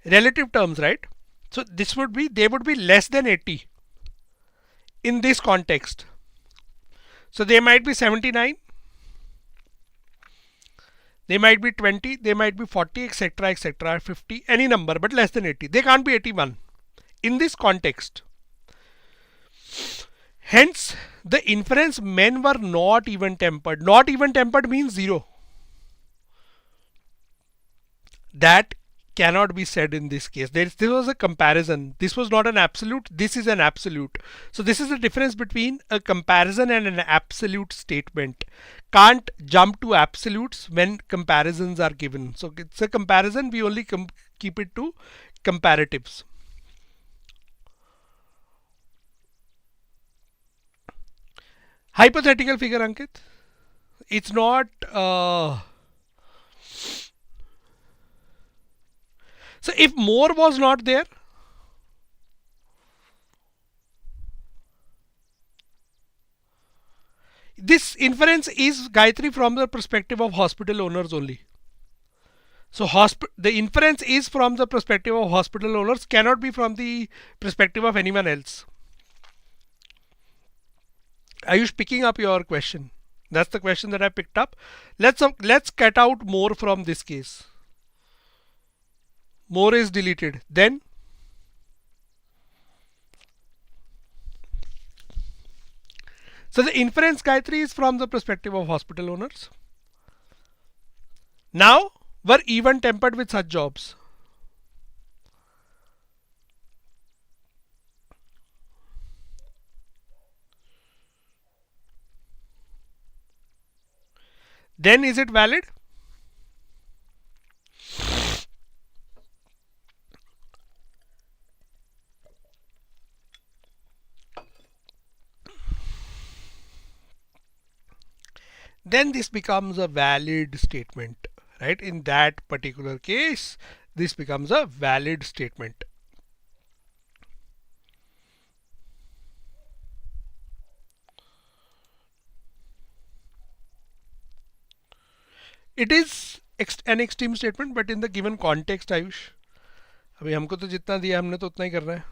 Relative terms, right? So this would be, they would be less than 80 in this context. So they might be 79, they might be 20, they might be 40, etc., etc., 50, any number, but less than 80. They can't be 81 in this context. Hence, the inference men were not even tempered. Not even tempered means 0. That cannot be said in this case. This was a comparison. This was not an absolute. This is an absolute. So this is the difference between a comparison and an absolute statement. Can't jump to absolutes when comparisons are given. So it's a comparison. We only keep it to comparatives. Hypothetical figure, Ankit. It's not. So if more was not there, this inference is, Gayatri, from the perspective of hospital owners only. So the inference is from the perspective of hospital owners, cannot be from the perspective of anyone else. Ayush, picking up your question. That's the question that I picked up. Let's cut out more from this case. More is deleted. Then so the inference, Gayatri, is from the perspective of hospital owners. Now were even tempered with such jobs. Then is it valid? Then this becomes a valid statement, right? In that particular case, this becomes a valid statement. It is an extreme statement, but in the given context, Ayush, अभी हमको तो जितना दिया हमने तो उतना ही करना है.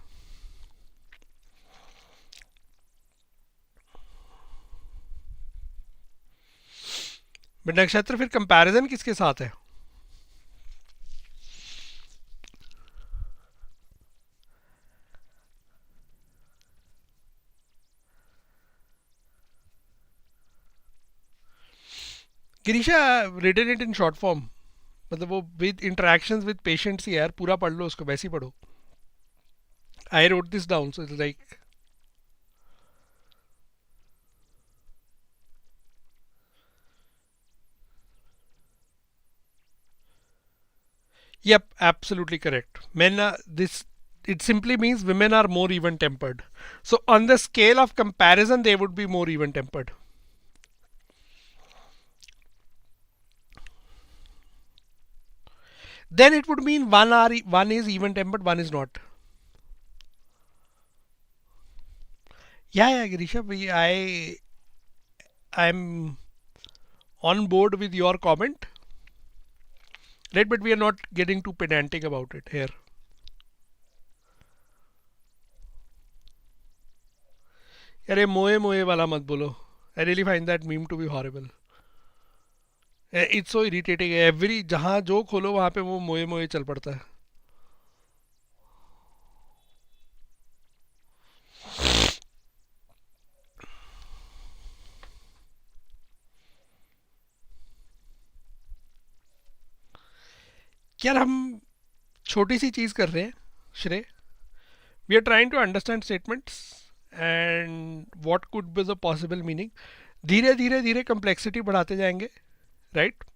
बट नक्षत्र फिर कंपैरिजन किसके साथ है? Girisha written it in short form, मतलब वो विद इंटरेक्शंस विद पेशेंट्स ही यार, पूरा पढ़ लो उसको, वैसे ही पढ़ो. I wrote this down so it's like. Yep, absolutely correct. Men are this. It simply means women are more even tempered. So on the scale of comparison, they would be more even tempered. Then it would mean one is even tempered, one is not. Yeah, Grisha, I'm on board with your comment, right? But we are not getting too pedantic about it here. अरे मोए मोए वाला मत बोलो. I really find that meme to be horrible. It's so irritating. Every जहाँ जो खोलो वहाँ पे वो मोए मोए चल पड़ता है. यार हम छोटी सी चीज़ कर रहे हैं श्रेय. We are trying to understand statements and what could be the possible meaning. धीरे धीरे धीरे complexity बढ़ाते जाएंगे, right?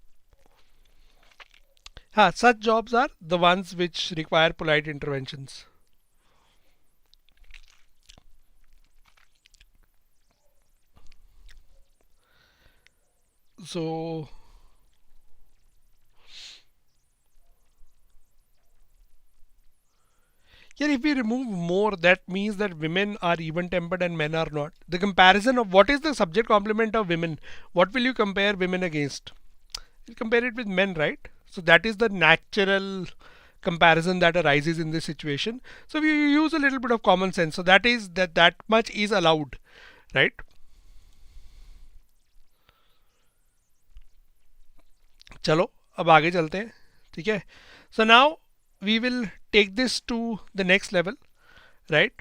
हाँ, such jobs are the ones which require polite interventions. So yeah, if we remove more, that means that women are even tempered and men are not. The comparison of what is the subject complement of women? What will you compare women against? You compare it with men, right? So that is the natural comparison that arises in this situation. So we use a little bit of common sense. So that much is allowed, right? चलो अब आगे चलते हैं, ठीक है. So now we will take this to the next level, right?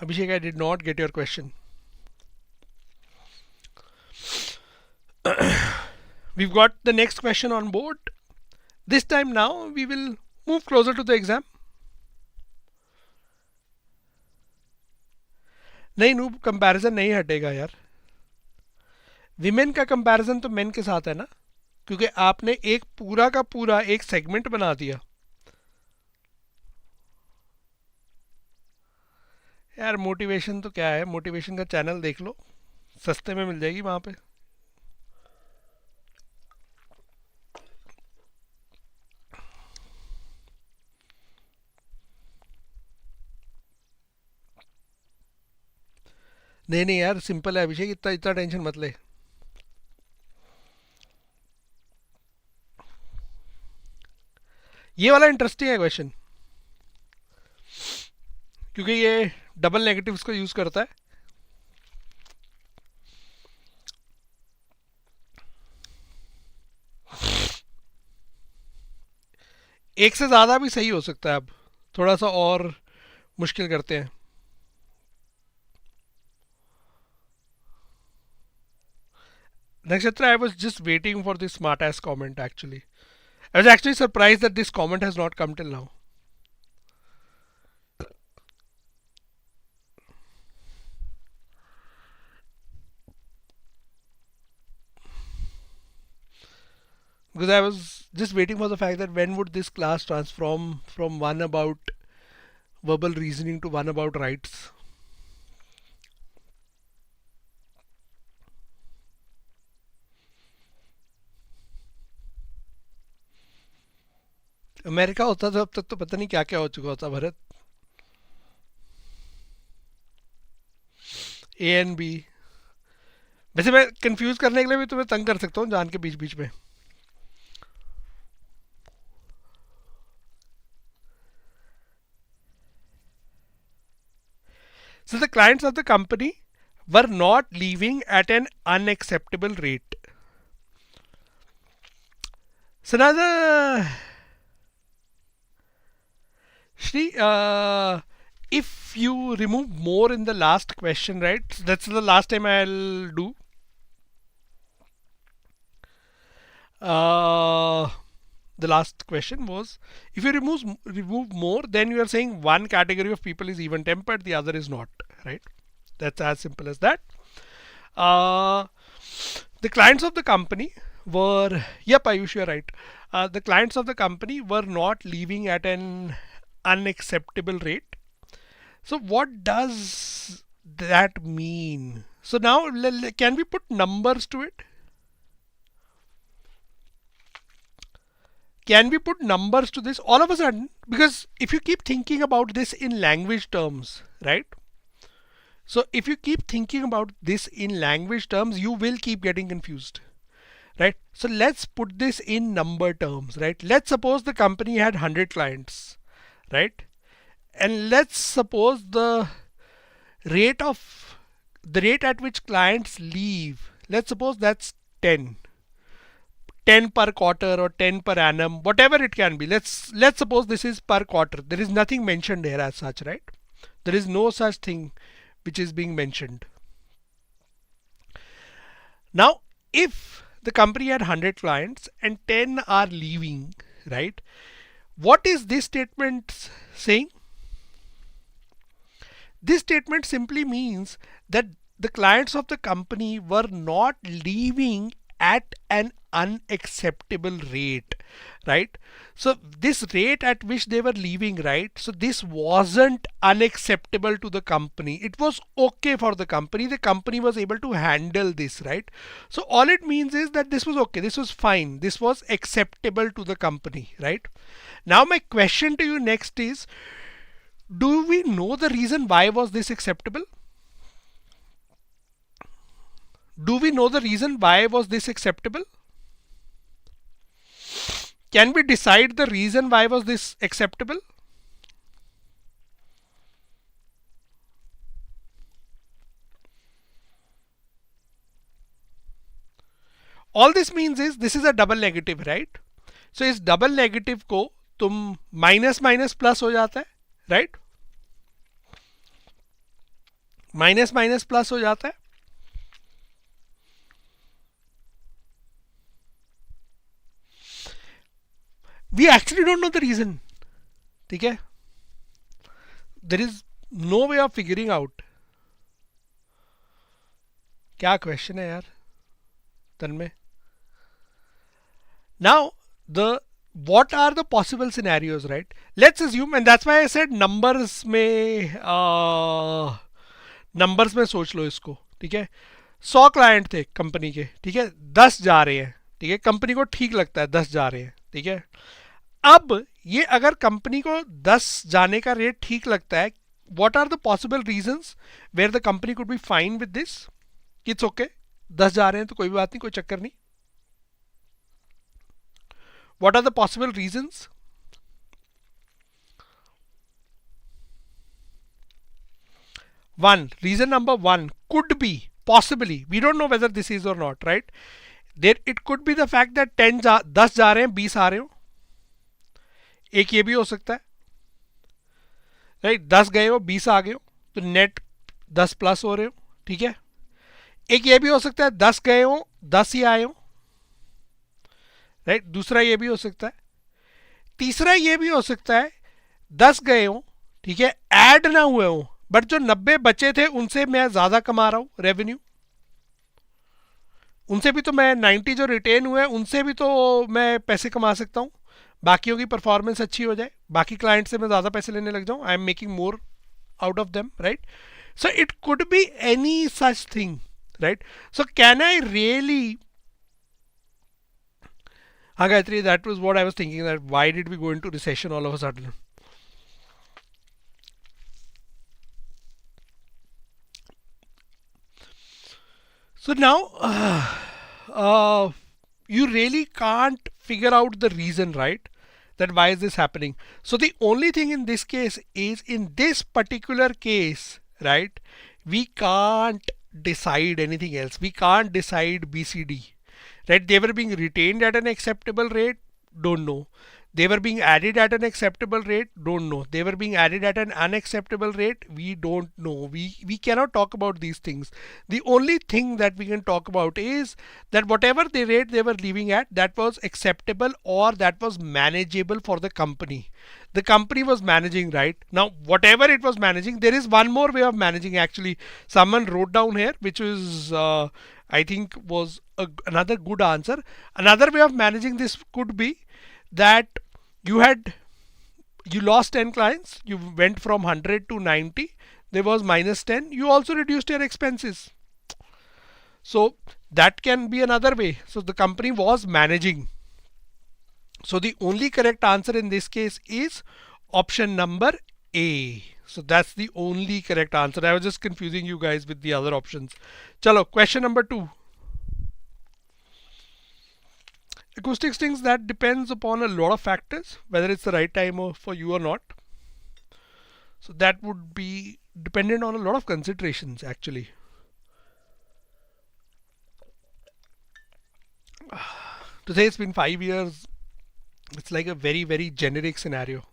Abhishek, I did not get your question. We've got the next question on board. This time now we will move closer to the exam. नहीं noob, comparison नहीं हटेगा यार. Women का comparison तो main के साथ है ना, क्योंकि आपने एक पूरा का पूरा एक सेगमेंट बना दिया. यार मोटिवेशन तो क्या है, मोटिवेशन का चैनल देख लो, सस्ते में मिल जाएगी वहां पे. नहीं नहीं यार, सिंपल है अभिषेक, इतना इतना टेंशन मत ले. ये वाला इंटरेस्टिंग है क्वेश्चन, क्योंकि ये डबल नेगेटिव्स को यूज करता है. एक से ज्यादा भी सही हो सकता है. अब थोड़ा सा और मुश्किल करते हैं. Nakshatra, I was just waiting for this smart ass comment actually. I was actually surprised that this comment has not come till now. Because I was just waiting for the fact that when would this class transform from one about verbal reasoning to one about rights. America होता तो अब तक तो पता नहीं क्या क्या हो चुका होता भरत. A and B. वैसे मैं कंफ्यूज करने के लिए भी तुम्हें तंग कर सकता हूँ जान के बीच बीच में. So the clients of the company were not leaving at an unacceptable rate. So now the Shri, if you remove more in the last question, right? That's the last time I'll do. The last question was, if you remove more, then you are saying one category of people is even tempered, the other is not, right? That's as simple as that. The clients of the company were, yep, Ayush, you're right. The clients of the company were not leaving at an unacceptable rate. So what does that mean? So now can we put numbers to it? Can we put numbers to this all of a sudden? Because if you keep thinking about this in language terms, right? So if you keep thinking about this in language terms, you will keep getting confused, right? So let's put this in number terms, right? Let's suppose the company had 100 clients, right? And let's suppose the rate at which clients leave, let's suppose that's 10 per quarter or 10 per annum, whatever it can be. Let's suppose this is per quarter. There is nothing mentioned here as such, right? There is no such thing which is being mentioned. Now, if the company had 100 clients and 10 are leaving, right? What is this statement saying? This statement simply means that the clients of the company were not leaving at an unacceptable rate, right? So this rate at which they were leaving, right? So this wasn't unacceptable to the company. It was okay for the company. The company was able to handle this, right? So all it means is that this was okay. This was fine. This was acceptable to the company, right? Now my question to you next is, do we know the reason why was this acceptable? Do we know the reason why was this acceptable? Can we decide the reason why was this acceptable? All this means is this is a double negative, right? So इस double negative को तुम minus minus plus हो जाता है, right? Minus minus plus हो जाता है. We actually don't know the reason. ठीक है? There is no way of figuring out. क्या question है यार तन्मय? Now what are the possible scenarios, right? Let's assume, and that's why I said numbers में सोच लो इसको, ठीक है? 100 क्लाइंट थे कंपनी के, ठीक है? 10 जा रहे हैं, ठीक है? कंपनी को ठीक लगता है 10 जा रहे हैं, ठीक है? अब ये अगर कंपनी को 10 जाने का रेट ठीक लगता है, what are the possible reasons where the company could be fine with this? It's okay, 10 जा रहे हैं तो कोई बात नहीं, कोई चक्कर नहीं. What are the possible reasons? Reason number one could be, possibly, we don't know whether this is or not, right? There it could be the fact that 10 जा रहे हैं 20 आ रहे हो. एक ये भी हो सकता है, राइट? 10 गए हो 20 आ गए हो तो नेट 10 प्लस हो रहे हो, ठीक है? एक ये भी हो सकता है 10 गए हो 10 ही आए हो, राइट? दूसरा ये भी हो सकता है. तीसरा ये भी हो सकता है 10 गए हो, ठीक है, ऐड ना हुए हो, बट जो 90 बचे थे उनसे मैं ज्यादा कमा रहा हूं रेवेन्यू. उनसे भी तो मैं 90 जो रिटेन हुए उनसे भी तो मैं पैसे कमा सकता हूं. बाकियों की परफॉर्मेंस अच्छी हो जाए, बाकी क्लाइंट से मैं ज्यादा पैसे लेने लग जाऊं. I am making more out of them, right? So it could be any such thing, right? So can I really, हाँ Gayatri, that was what I was thinking, that why did we go into recession all of a sudden? So now you really can't figure out the reason, right? That why is this happening? So the only thing in this case is, in this particular case, right, we can't decide anything else. We can't decide BCD, right? They were being retained at an acceptable rate, don't know. They were being added at an acceptable rate, don't know. They were being added at an unacceptable rate, we don't know. We cannot talk about these things. The only thing that we can talk about is that whatever the rate they were leaving at, that was acceptable or that was manageable for the company. The company was managing, right? Now whatever it was managing, there is one more way of managing actually. Someone wrote down here, which is I think was another good answer. Another way of managing this could be that you lost 10 clients, you went from 100 to 90, there was minus 10, you also reduced your expenses. So that can be another way. So the company was managing. So the only correct answer in this case is option number A. So that's the only correct answer. I was just confusing you guys with the other options. Chalo, question number 2. Acoustics things that depends upon a lot of factors, whether it's the right time for you or not. So that would be dependent on a lot of considerations actually. To say it's been 5 years, it's like a very, very generic scenario.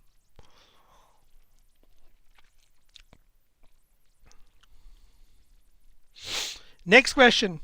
Next question.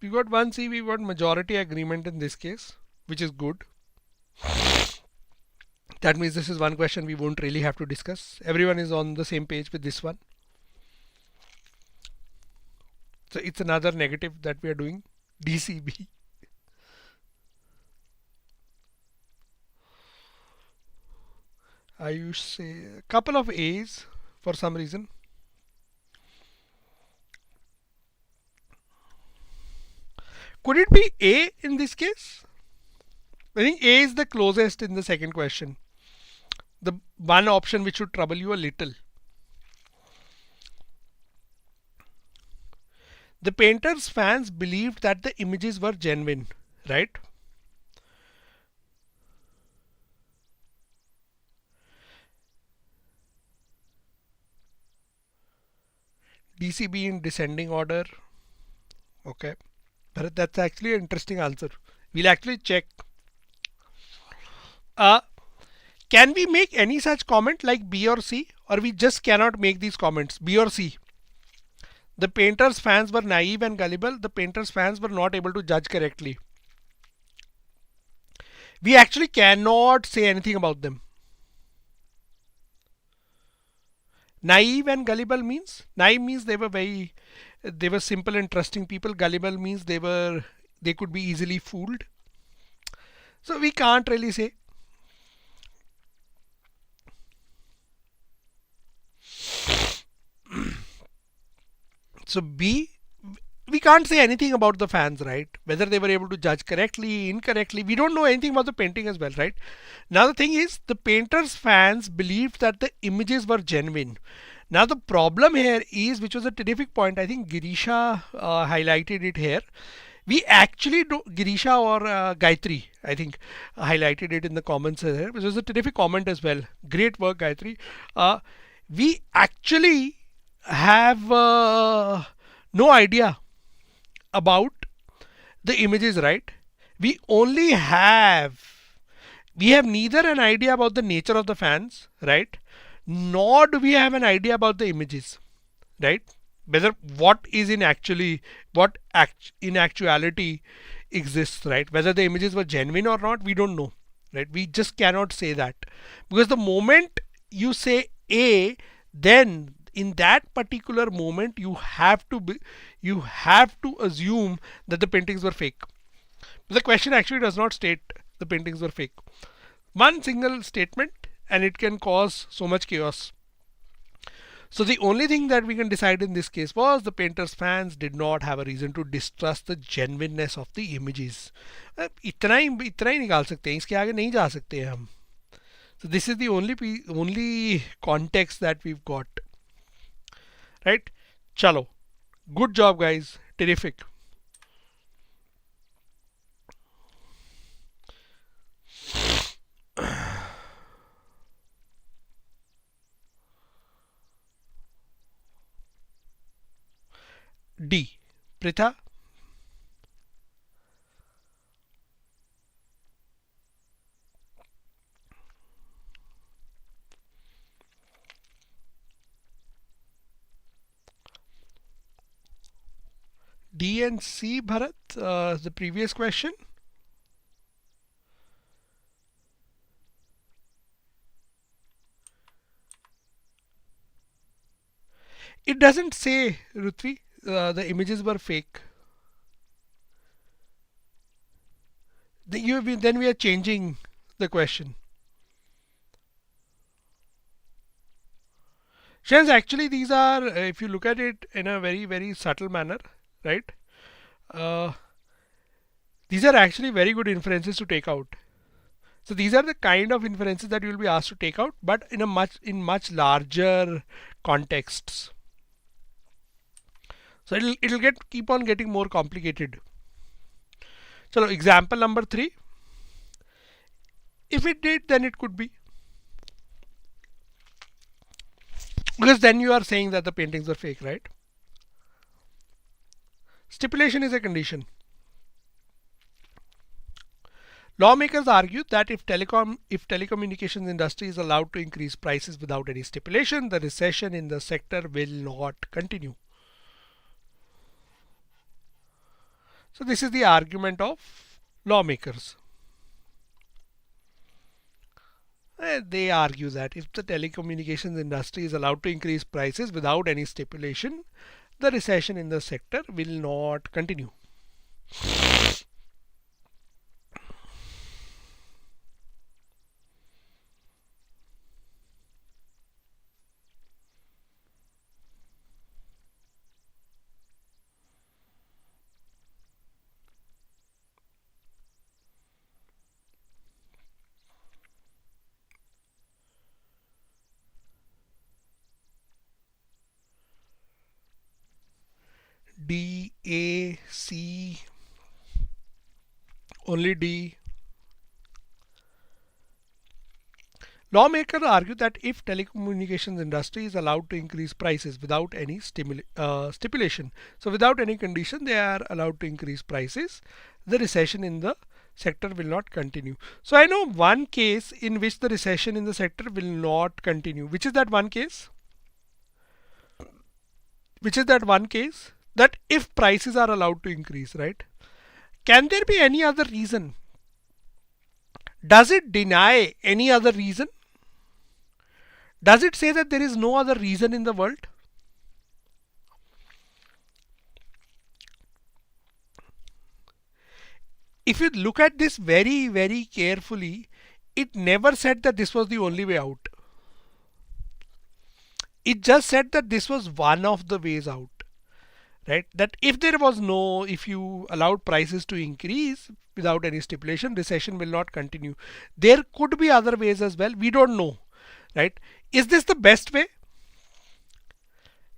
We got 1C, we got majority agreement in this case, which is good. That means this is one question we won't really have to discuss. Everyone is on the same page with this one. So it's another negative that we are doing. DCB. I used to say a couple of A's for some reason. Could it be A in this case? I think A is the closest in the second question. The one option which should trouble you a little. The painter's fans believed that the images were genuine, right? DCB in descending order. Okay. But that's actually an interesting answer. We'll actually check. Can we make any such comment like B or C, or we just cannot make these comments? B or C? The painter's fans were naive and gullible. The painter's fans were not able to judge correctly. We actually cannot say anything about them. Naive and gullible means, naive means they were simple and trusting people. Gullible means they could be easily fooled. So we can't really say. So B, we can't say anything about the fans, right? Whether they were able to judge correctly, incorrectly, we don't know anything about the painting as well, right? Now the thing is, the painter's fans believed that the images were genuine. Now the problem here is, which was a terrific point, I think Girisha highlighted it here. We actually do, Girisha or Gayatri, I think highlighted it in the comments here, which was a terrific comment as well. Great work, Gayatri. We actually have no idea about the images, right? We have neither an idea about the nature of the fans, right? Nor do we have an idea about the images, right? Whether what in actuality exists, right? Whether the images were genuine or not, we don't know, right? We just cannot say that, because the moment you say A, then in that particular moment you have to assume that the paintings were fake. But the question actually does not state the paintings were fake. One single statement and it can cause so much chaos. So the only thing that we can decide in this case was the painter's fans did not have a reason to distrust the genuineness of the images. इतना ही निकाल सकते हैं, इसके आगे नहीं जा सकते हैं हम. So this is the only context that we've got. right? Chalo. Good job, guys. Terrific. D. Pritha. D and C, Bharat. The previous question. It doesn't say, Rutvi, the images were fake. Then we are changing the question. Shans, actually, these are, if you look at it in a very, very subtle manner, right? Uh, these are actually very good inferences to take out. So these are the kind of inferences that you will be asked to take out, but in much larger contexts. So it'll keep on getting more complicated. So example number 3. If it did, then it could be. Because then you are saying that the paintings are fake, right? Stipulation is a condition. Lawmakers argue that if telecommunications industry is allowed to increase prices without any stipulation, the recession in the sector will not continue. So this is the argument of lawmakers. They argue that if the telecommunications industry is allowed to increase prices without any stipulation, the recession in the sector will not continue. D, A, C, only D. Lawmakers argue that if telecommunications industry is allowed to increase prices without any stipulation, so without any condition they are allowed to increase prices, the recession in the sector will not continue. So I know one case in which the recession in the sector will not continue. Which is that one case? Which is that one case? That if prices are allowed to increase, right? Can there be any other reason? Does it deny any other reason? Does it say that there is no other reason in the world? If you look at this very, very carefully, it never said that this was the only way out. It just said that this was one of the ways out. Right? That if you allowed prices to increase without any stipulation, recession will not continue. There could be other ways as well. We don't know. Right? Is this the best way?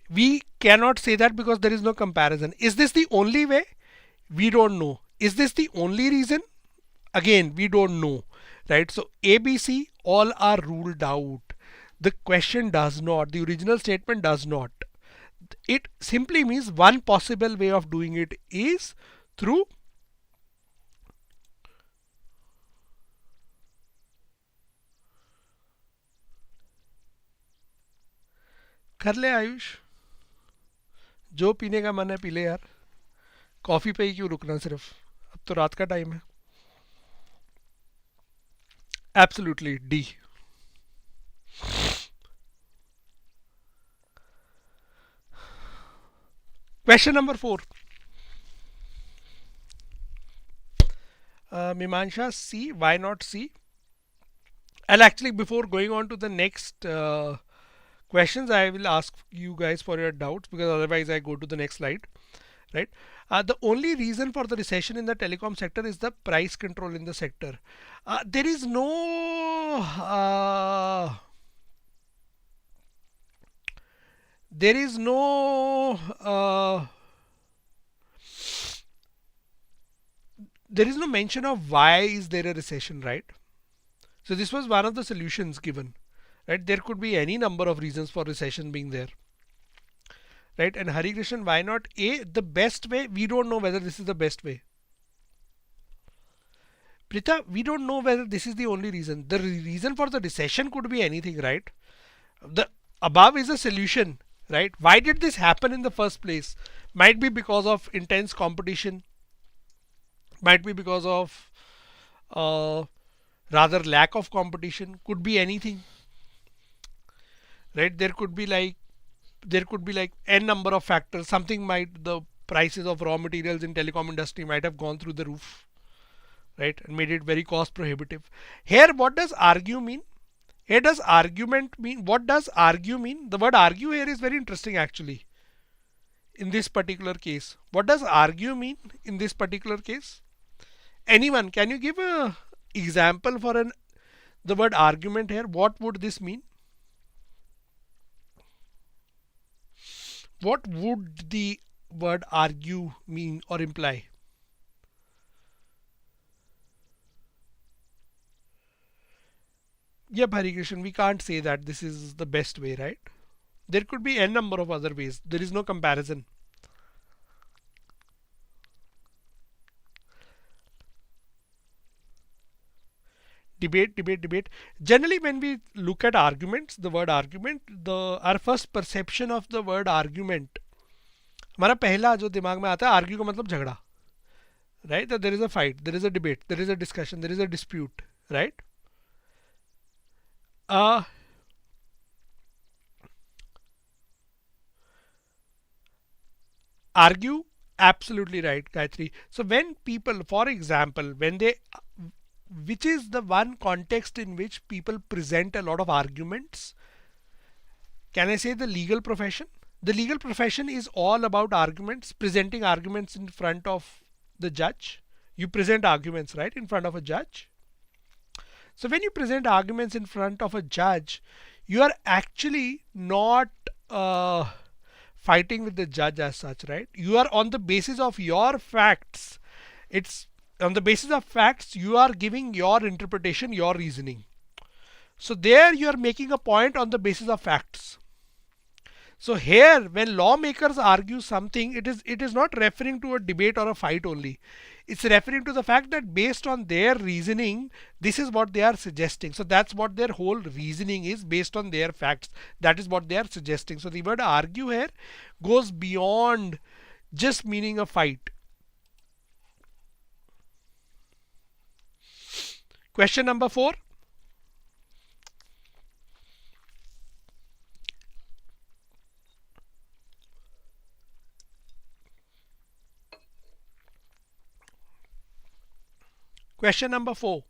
We cannot say that because there is no comparison. Is this the only way? We don't know. Is this the only reason? Again, we don't know. Right? So A, B, C all are ruled out. The question does not. The original statement does not. It simply means one possible way of doing it is through कर ले आयुष जो पीने का मन है P ले यार coffee पे ही क्यों रुकना सिर्फ अब तो रात का टाइम है absolutely D question number 4 Mimansha C, why not C? And actually before going on to the next questions, I will ask you guys for your doubts because otherwise I go to the next slide, right? The only reason for the recession in the telecom sector is the price control in the sector. There is there is no mention of why is there a recession, right? So this was one of the solutions given, right? There could be any number of reasons for recession being there, right? And Hari Krishnan, why not A, the best way? We don't know whether this is the best way. Prita, we don't know whether this is the only reason. The reason for the recession could be anything, right? The above is a solution, right? Why did this happen in the first place? Might be because of intense competition, might be because of uh, rather lack of competition, could be anything, right? There could be like n number of factors. Something might, the prices of raw materials in telecom industry might have gone through the roof, right, and made it very cost prohibitive. Here, what does argue mean? Here does argument mean? What does argue mean? The word argue here is very interesting actually. In this particular case, what does argue mean in this particular case? Anyone, can you give a example for an the word argument here? What would this mean? What would the word argue mean or imply? Yep, Hari Krishnan, we can't say that this is the best way, right? There could be n number of other ways. There is no comparison. Debate. Generally, when we look at arguments, the word argument, the our first perception of the word argument, हमारा पहला जो दिमाग में आता है argue का मतलब झगड़ा, right? That there is a fight, there is a debate, there is a discussion, there is a dispute, right? uh, Argue, absolutely right, Gayatri. So when people, for example, when they, which is the one context in which people present a lot of arguments? Can I say the legal profession? The legal profession is all about arguments, presenting arguments in front of the judge. You present arguments, right, in front of a judge. So when you present arguments in front of a judge, you are actually not fighting with the judge as such, right? You are on the basis of your facts. It's on the basis of facts, you are giving your interpretation, your reasoning. So there you are making a point on the basis of facts. So here, when lawmakers argue something, it is not referring to a debate or a fight only. It's referring to the fact that based on their reasoning, this is what they are suggesting. So that's what their whole reasoning is based on their facts. That is what they are suggesting. So the word argue here goes beyond just meaning a fight. Question number 4. Question number 4.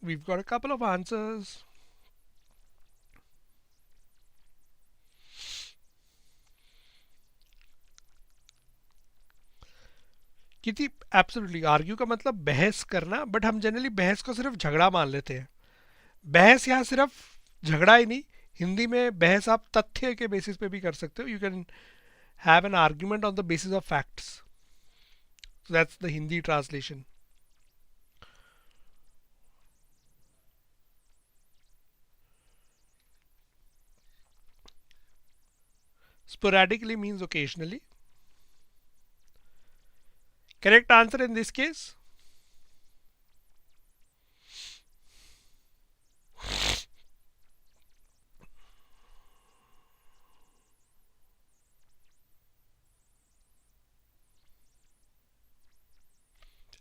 We've got a couple of answers. किसी absolutely argue का मतलब बहस करना, but हम generally बहस को सिर्फ झगड़ा मान लेते हैं. बहस यहाँ सिर्फ झगड़ा ही नहीं, हिंदी में बहस आप तथ्य के बेसिस पे भी कर सकते हो. You can have an argument on the basis of facts. That's the Hindi translation. Sporadically means occasionally. Correct answer in this case?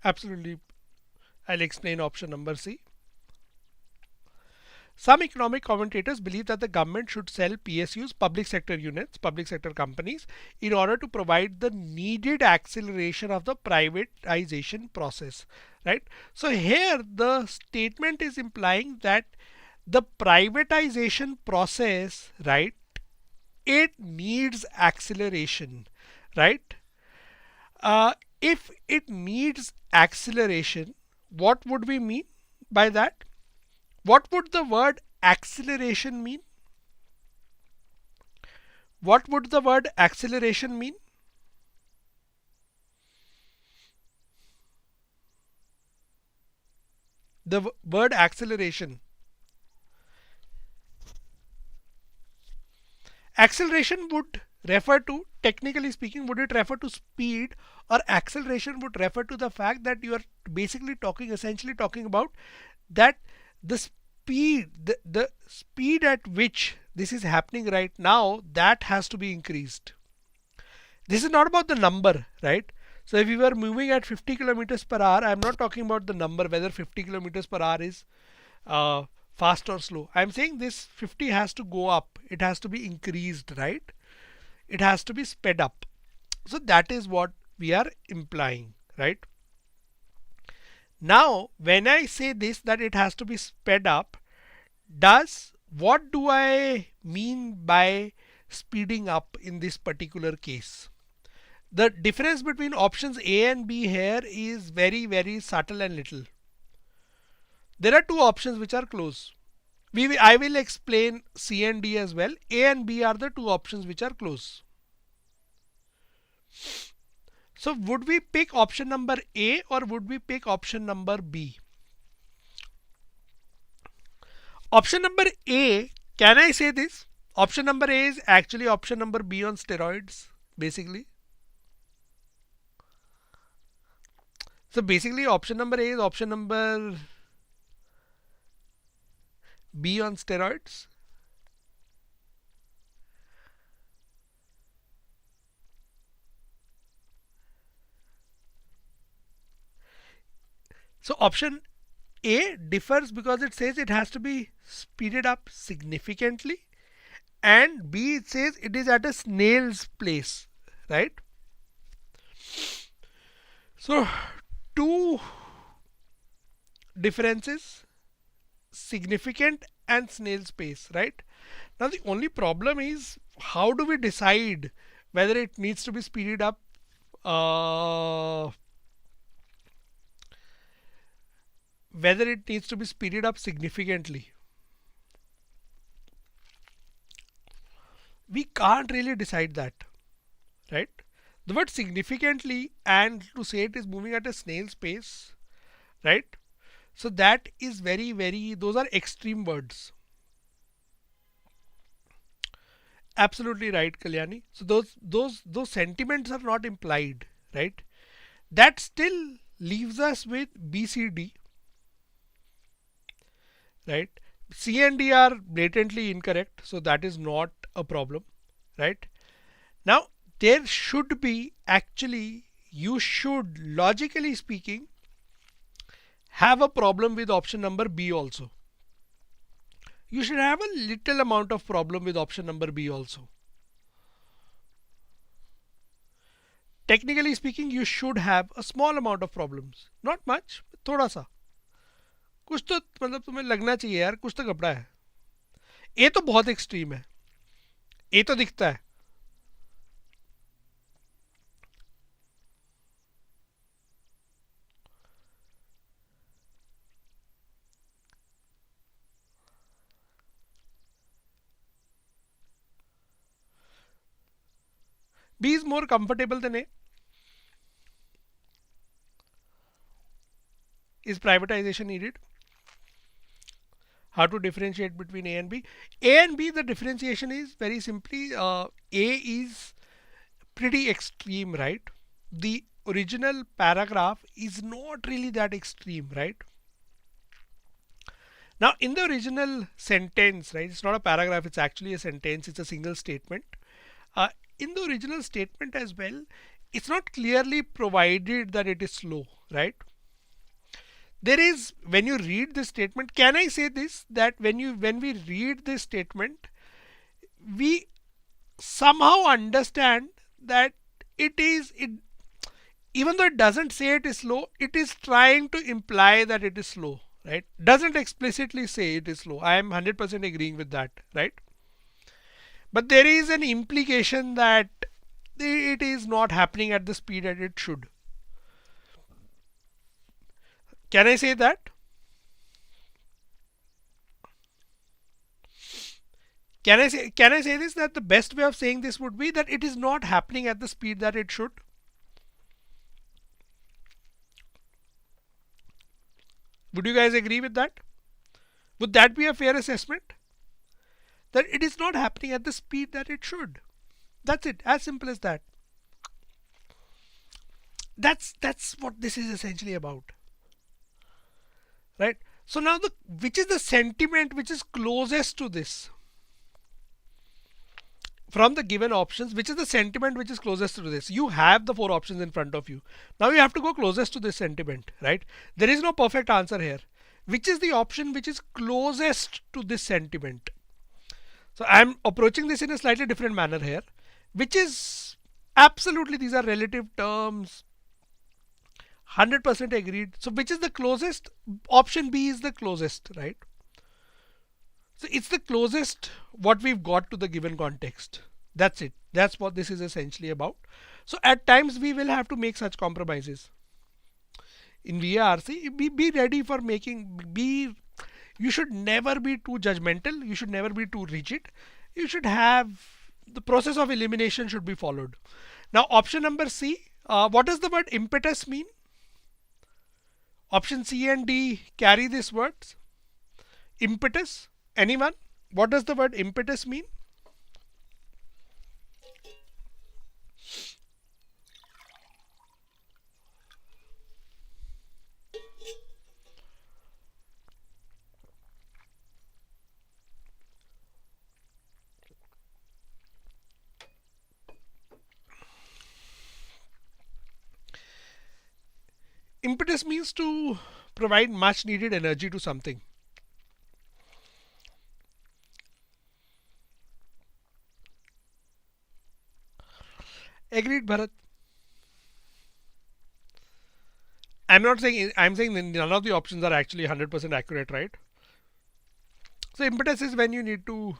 Absolutely. I'll explain option number C. Some economic commentators believe that the government should sell PSUs, public sector units, public sector companies, in order to provide the needed acceleration of the privatization process, right? So here the statement is implying that the privatization process, right, it needs acceleration, right? If it needs acceleration, what would we mean by that? What would the word acceleration mean? What would the word acceleration mean? The word acceleration. Acceleration would refer to, technically speaking, would it refer to speed, or acceleration would refer to the fact that you are basically talking, essentially talking about that the the speed at which this is happening right now, that has to be increased. This is not about the number, right? So if we were moving at 50 kilometers per hour, I'm not talking about the number, whether 50 kilometers per hour is uh, fast or slow. I'm saying this 50 has to go up. It has to be increased, right? It has to be sped up. So that is what we are implying, right? Now, when I say this, that it has to be sped up, what do I mean by speeding up in this particular case? The difference between options A and B here is very, very subtle and little. There are two options which are close. I will explain C and D as well. A and B are the two options which are close. So would we pick option number A or would we pick option number B? Option number A, can I say this? Option number A is actually option number B on steroids, basically. So basically option number A is option number B on steroids. So option A differs because it says it has to be speeded up significantly, and B, it says it is at a snail's pace, right? So two differences, significant and snail's pace, right? Now the only problem is, how do we decide whether it needs to be speeded up significantly? We can't really decide that, right? The word significantly, and to say it is moving at a snail's pace, right? So that is very, very, those are extreme words. Absolutely right, Kalyani. So those sentiments are not implied, right? That still leaves us with BCD, right? C and D are blatantly incorrect, so that is not a problem, right? Now there should be, actually, you should, logically speaking, have a problem with option number B also. You should have a little amount of problem with option number B also. Technically speaking, you should have a small amount of problems, not much, थोड़ा सा, कुछ तो मतलब तुम्हें लगना चाहिए यार, कुछ तो कपड़ा है. ए तो बहुत एक्सट्रीम है, ए तो दिखता है. B is more comfortable than A. Is privatization needed? How to differentiate between A and B? A and B, the differentiation is very simply, A is pretty extreme, right? The original paragraph is not really that extreme, right? Now in the original sentence, right, it's not a paragraph, it's actually a sentence, it's a single statement. In the original statement as well, it's not clearly provided that it is slow, right? there is, when you read this statement, can I say this, that when we read this statement, we somehow understand that it, even though it doesn't say it is slow, it is trying to imply that it is slow, right? Doesn't explicitly say it is slow. I am 100% agreeing with that, right? But there is an implication that it is not happening at the speed that it should. Can I say that? Can I say this, that the best way of saying this would be that it is not happening at the speed that it should? Would you guys agree with that? Would that be a fair assessment? That it is not happening at the speed that it should. That's it. As simple as that. That's what this is essentially about. Right? So now which is the sentiment which is closest to this? From the given options, which is the sentiment which is closest to this? You have the four options in front of you. Now you have to go closest to this sentiment, right? There is no perfect answer here. Which is the option which is closest to this sentiment? So I'm approaching this in a slightly different manner here, which is absolutely, these are relative terms. 100% agreed. So which is the closest? Option B is the closest, right? So it's the closest what we've got to the given context. That's it. That's what this is essentially about. So at times we will have to make such compromises. In VARC, be ready for you should never be too judgmental. You should never be too rigid. You should have, the process of elimination should be followed. Now option number C, what does the word impetus mean? Option C and D carry these words. Impetus. Anyone? What does the word impetus mean? Impetus means to provide much needed energy to something. Agreed, Bharat. I'm saying none of the options are actually 100% accurate, right? So impetus is when you need to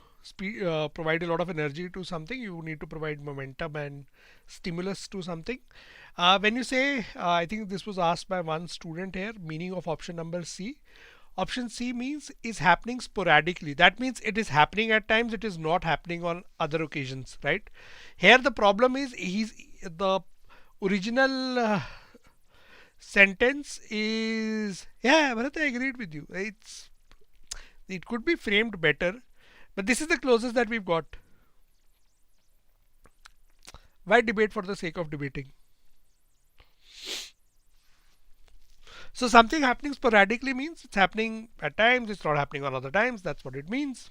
provide a lot of energy to something. You need to provide momentum and stimulus to something. When you say, I think this was asked by one student here, meaning of option number C. Option C means is happening sporadically. That means it is happening at times, it is not happening on other occasions, right? Here the problem is the original sentence is, yeah, Bharat, I agreed with you. It could be framed better, but this is the closest that we've got. Why debate for the sake of debating? So something happening sporadically means it's happening at times, it's not happening on other times. That's what it means.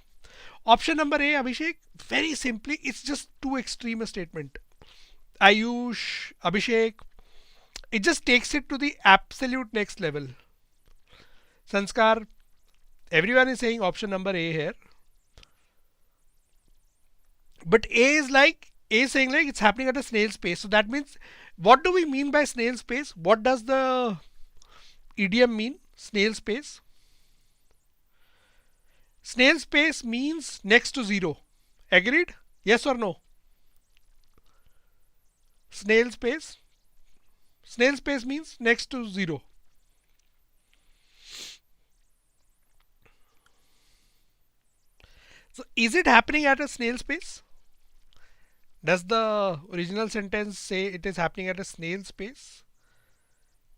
Option number A, Abhishek, very simply, it's just too extreme a statement. Ayush, Abhishek, it just takes it to the absolute next level. Sanskar, everyone is saying option number A here. But A is saying like it's happening at a snail's pace. So that means, what do we mean by snail's pace? What does the idiom mean? Snail's pace. Snail's pace means next to zero. Agreed? Yes or no? Snail's pace. Snail's pace means next to zero. So is it happening at a snail's pace? Does the original sentence say it is happening at a snail's pace?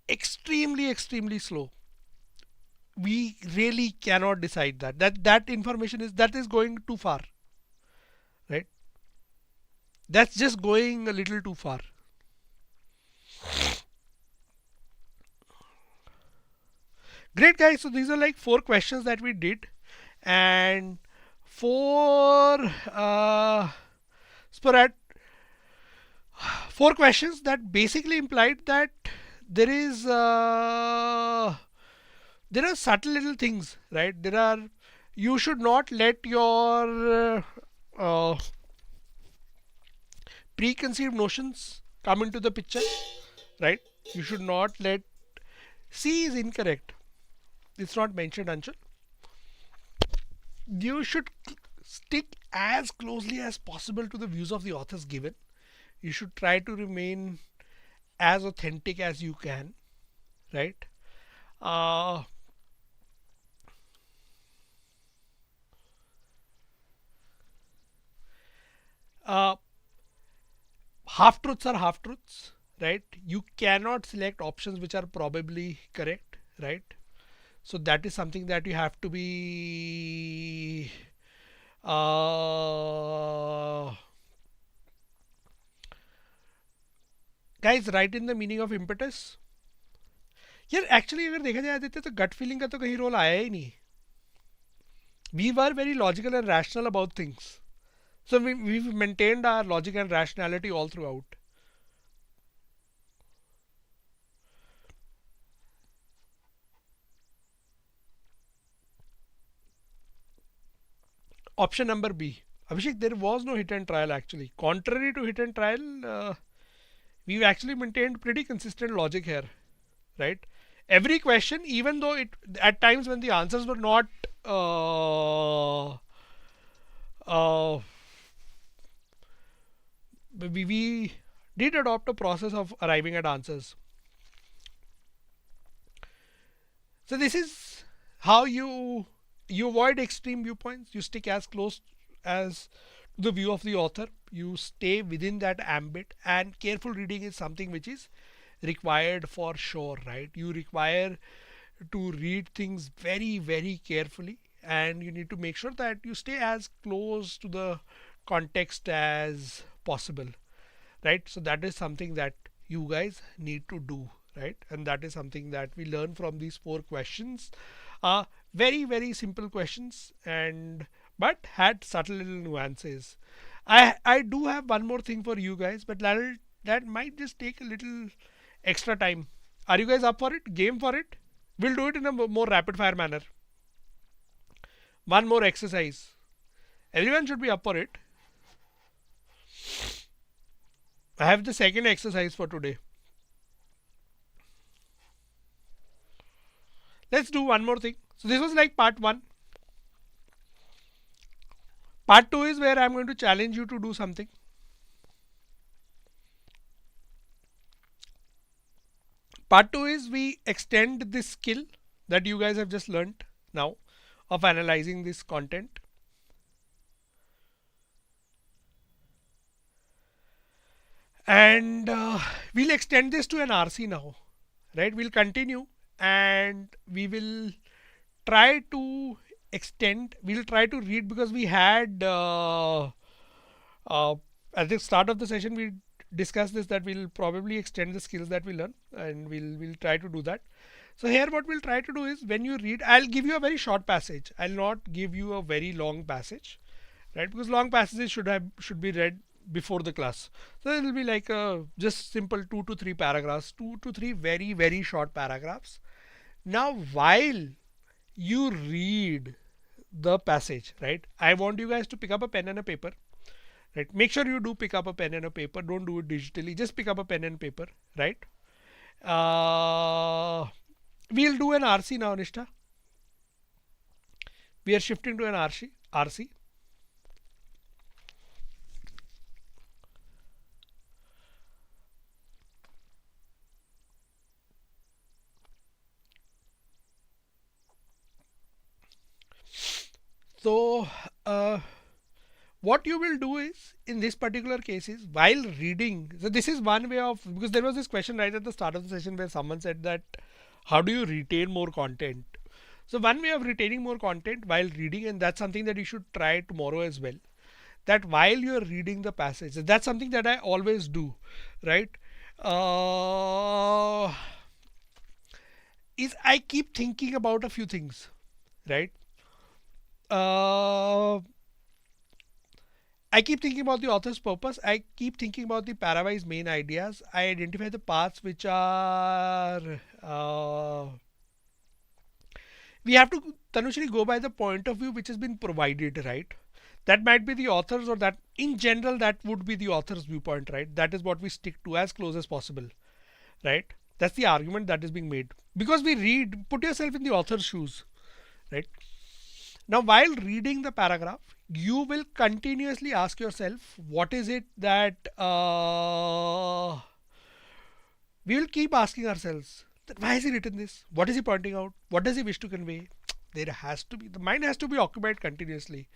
Extremely slow. We really cannot decide that. That information is going too far. Right? That's just going a little too far. Great, guys. So these are like 4 questions that we did, and 4 4 questions that basically implied that there is there are subtle little things, right? You should not let your preconceived notions come into the picture, right? You should not let C is incorrect. It's not mentioned, Anshul. You should stick as closely as possible to the views of the authors given. You should try to remain as authentic as you can, right? Uh, uh, Half truths are half truths, right? You cannot select options which are probably correct, right? So that is something that you have to be uh, guys, write in the meaning of impetus. यार actually अगर देखा जाए आदित्य तो gut feeling का तो कहीं role आया ही नहीं. We were very logical and rational about things. So we've maintained our logic and rationality all throughout. Option number B. Abhishek, there was no hit and trial actually. Contrary to hit and trial, we've actually maintained pretty consistent logic here, right? Every question, even though it at times when the answers were not uh, we did adopt a process of arriving at answers. So this is how you avoid extreme viewpoints. You stick as close as the view of the author. You stay within that ambit, and careful reading is something which is required for sure, right? You require to read things very, very carefully, and you need to make sure that you stay as close to the context as possible, right? So that is something that you guys need to do, right? And that is something that we learn from these four questions. Very, very simple questions, and but had subtle little nuances. I do have one more thing for you guys, but that might just take a little extra time. Are you guys up for it? Game for it? We'll do it in a more rapid fire manner. One more exercise. Everyone should be up for it. I have the second exercise for today. Let's do one more thing. So this was like part one. Part two is where I'm going to challenge you to do something. Part two is we extend this skill that you guys have just learned now of analyzing this content. And we'll extend this to an RC now, right? We'll continue and we will try to extend, we'll try to read because we had at the start of the session we discussed this that we'll probably extend the skills that we learn, and we'll try to do that. So here what we'll try to do is when you read, I'll give you a very short passage. I'll not give you a very long passage, right? Because long passages should be read before the class. So it will be like just simple 2 to 3 paragraphs, 2 to 3 very, very short paragraphs. Now while you read the passage, right, I want you guys to pick up a pen and a paper, right? Make sure you do pick up a pen and a paper. Don't do it digitally. Just pick up a pen and paper, right? We'll do an RC now, Nishta. We are shifting to an RC. So what you will do is in this particular case is while reading, so this is one way of, because there was this question right at the start of the session where someone said that how do you retain more content. So one way of retaining more content while reading, and that's something that you should try tomorrow as well, that while you're reading the passage, that's something that I always do, right? Is I keep thinking about a few things, right? uh, I keep thinking about the author's purpose. I keep thinking about the parawai's main ideas. I identify the parts which are we have to, Tanushri, go by the point of view which has been provided, right? That might be the authors, or that in general that would be the author's viewpoint, right? That is what we stick to as close as possible, right? That's the argument that is being made. Because we read, put yourself in the author's shoes, right? Now, while reading the paragraph, you will continuously ask yourself, what is it that we will keep asking ourselves, that why has he written this? What is he pointing out? What does he wish to convey? There has to be, the mind has to be occupied continuously.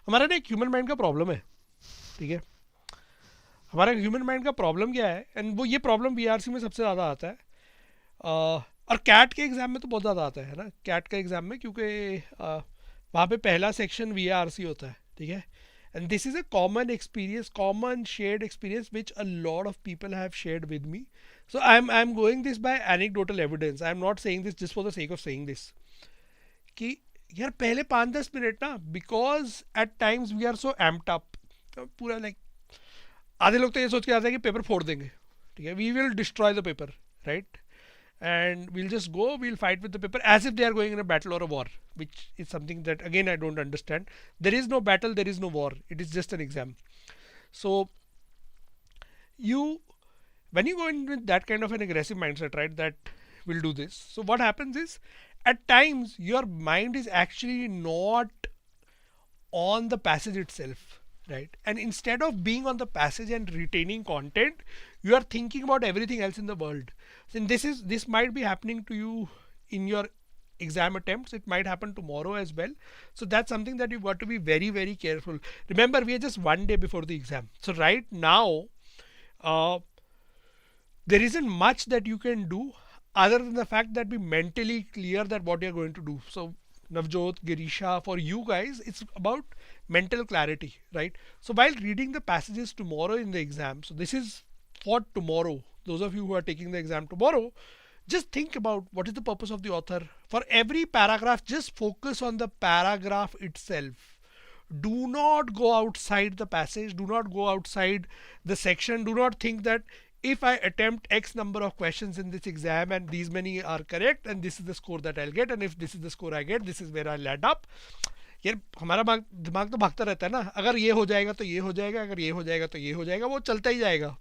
हमारा ना एक human mind का problem है, ठीक है? हमारा human mind का problem क्या है, एंड वो ये प्रॉब्लम वीआरसी में सबसे ज़्यादा आता है, और कैट के एग्ज़ाम में तो बहुत ज़्यादा आता है ना, कैट के एग्ज़ाम में, क्योंकि वहाँ पे पहला सेक्शन वीआरसी होता है, ठीक है? And this is a common experience, common shared experience which a lot of people have shared with me. So I'm going this by anecdotal evidence. I'm not saying this just for the sake of saying this. कि यार पहले 5-10 minute ना, because at times we are so amped up, पूरा like आधे लोग तो ये सोच के आते हैं कि पेपर फोड़ देंगे, ठीक है? We will destroy the paper, right? And we'll just go, we'll fight with the paper as if they are going in a battle or a war, which is something that again I don't understand. There is no battle, there is no war, it is just an exam. So you, when you go in with that kind of an aggressive mindset, right, that will do this, so what happens is at times your mind is actually not on the passage itself, right? And instead of being on the passage and retaining content, you are thinking about everything else in the world. And this might be happening to you in your exam attempts. It might happen tomorrow as well. So that's something that you've got to be very, very careful. Remember, we are just one day before the exam. So right now, there isn't much that you can do other than the fact that be mentally clear that what you're going to do. So Navjot, Girisha, for you guys, it's about mental clarity, right? So while reading the passages tomorrow in the exam, so this is for tomorrow, those of you who are taking the exam tomorrow, just think about what is the purpose of the author. For every paragraph, just focus on the paragraph itself. Do not go outside the passage, do not go outside the section, do not think that if I attempt X number of questions in this exam and these many are correct and this is the score that I'll get, and if this is the score I get, this is where I'll end up. यार हमारा दिमाग तो भागता रहता है ना, अगर ये हो जाएगा तो ये हो जाएगा, अगर ये हो जाएगा तो ये हो जाएगा, वो चलता ही जाएगा,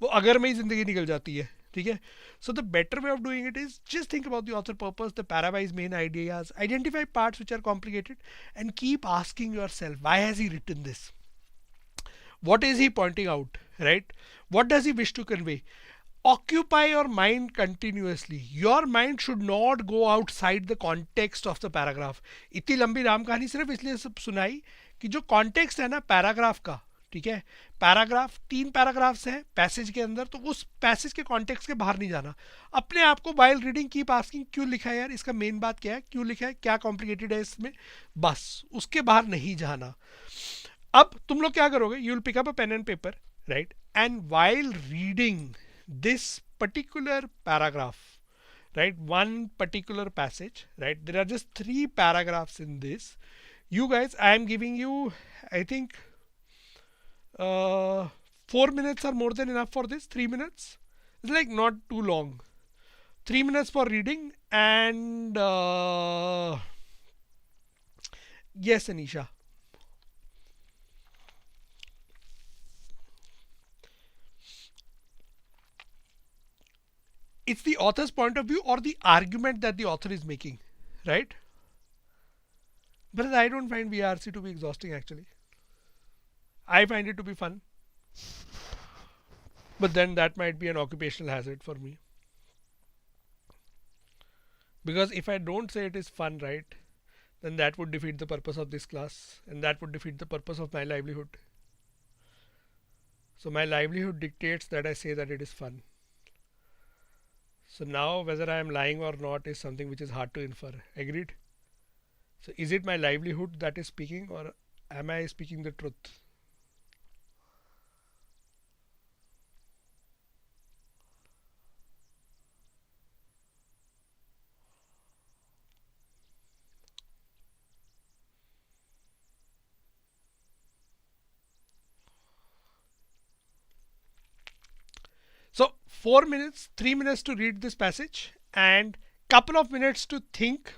वो अगर में ही जिंदगी निकल जाती है, ठीक है? So the better way of doing it is just think about the author purpose, the para-wise main ideas, identify parts which are complicated, and keep asking yourself, why has he written this? What is he pointing out, right? What does he wish to convey? Occupy your mind continuously. Your mind should not go outside the context of the paragraph. इतनी लंबी राम कहानी सिर्फ इसलिए सब सुनाई कि जो context है ना पैराग्राफ का, ठीक है? पैराग्राफ 3 पैराग्राफ्स हैं पैसेज के अंदर, तो उस पैसेज के कॉन्टेक्स्ट के बाहर नहीं जाना. अपने आप को वाइल रीडिंग कीप आस्किंग, क्यों लिखा है यार, इसका मेन बात क्या है, क्यों लिखा है, क्या कॉम्प्लिकेटेड है इसमें, बस उसके बाहर नहीं जाना. अब तुम लोग क्या करोगे, you will pick up a pen and paper, right? And while reading this particular paragraph, right, one particular passage, right, there are just 3 paragraphs in this. You guys, I am giving you, I think 4 minutes are more than enough for this. 3 minutes, it's like not too long. 3 minutes for reading, and yes, Anisha. It's the author's point of view or the argument that the author is making, right? But I don't find VRC to be exhausting actually. I find it to be fun. But then that might be an occupational hazard for me. Because if I don't say it is fun, right, then that would defeat the purpose of this class, and that would defeat the purpose of my livelihood. So my livelihood dictates that I say that it is fun. So now whether I am lying or not is something which is hard to infer. Agreed? So is it my livelihood that is speaking, or am I speaking the truth? So 4 minutes, 3 minutes to read this passage, and couple of minutes to think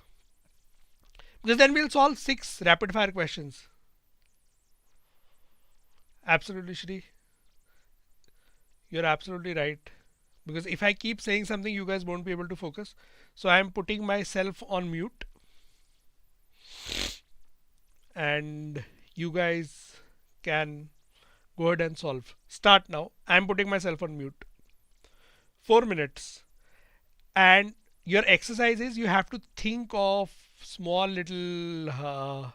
Because then we'll solve 6 rapid fire questions. Absolutely, Shri. You're absolutely right. Because if I keep saying something, you guys won't be able to focus. So I'm putting myself on mute, and you guys can go ahead and solve. Start now. I'm putting myself on mute. 4 minutes. And your exercise is you have to think of small little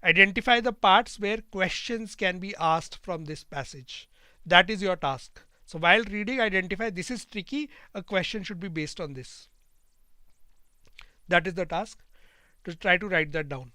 identify the parts where questions can be asked from this passage. That is your task. So while reading, identify this is tricky, a question should be based on this. That is the task, to try to write that down.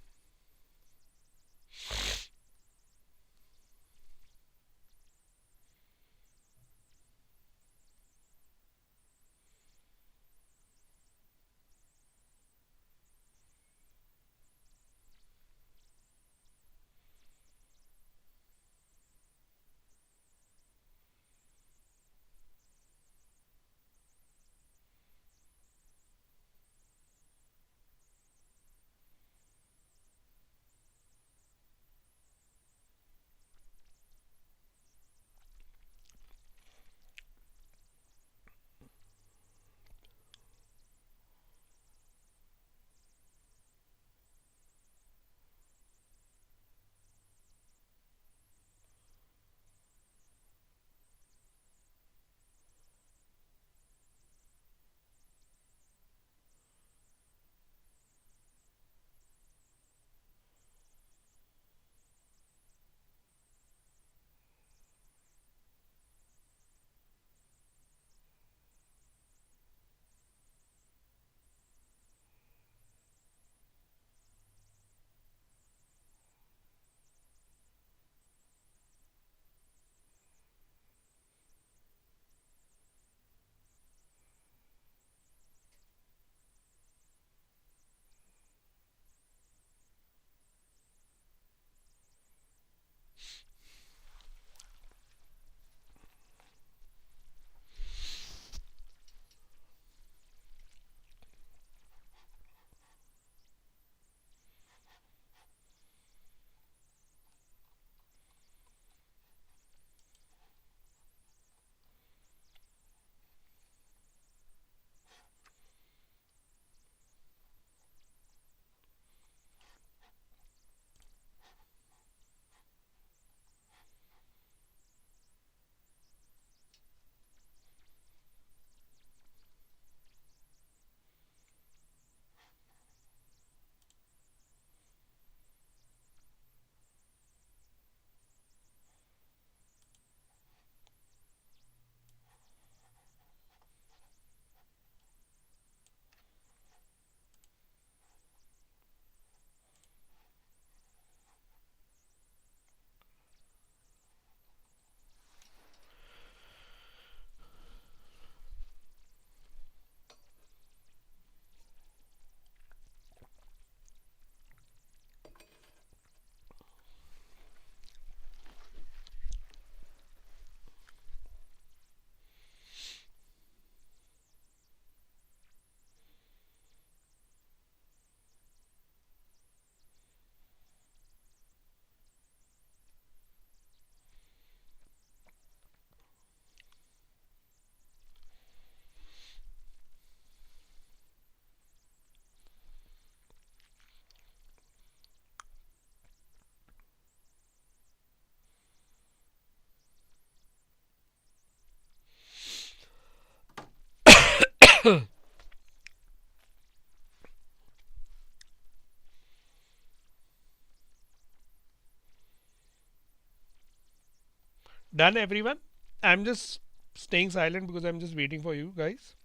Done, everyone? I'm just staying silent because I'm just waiting for you guys.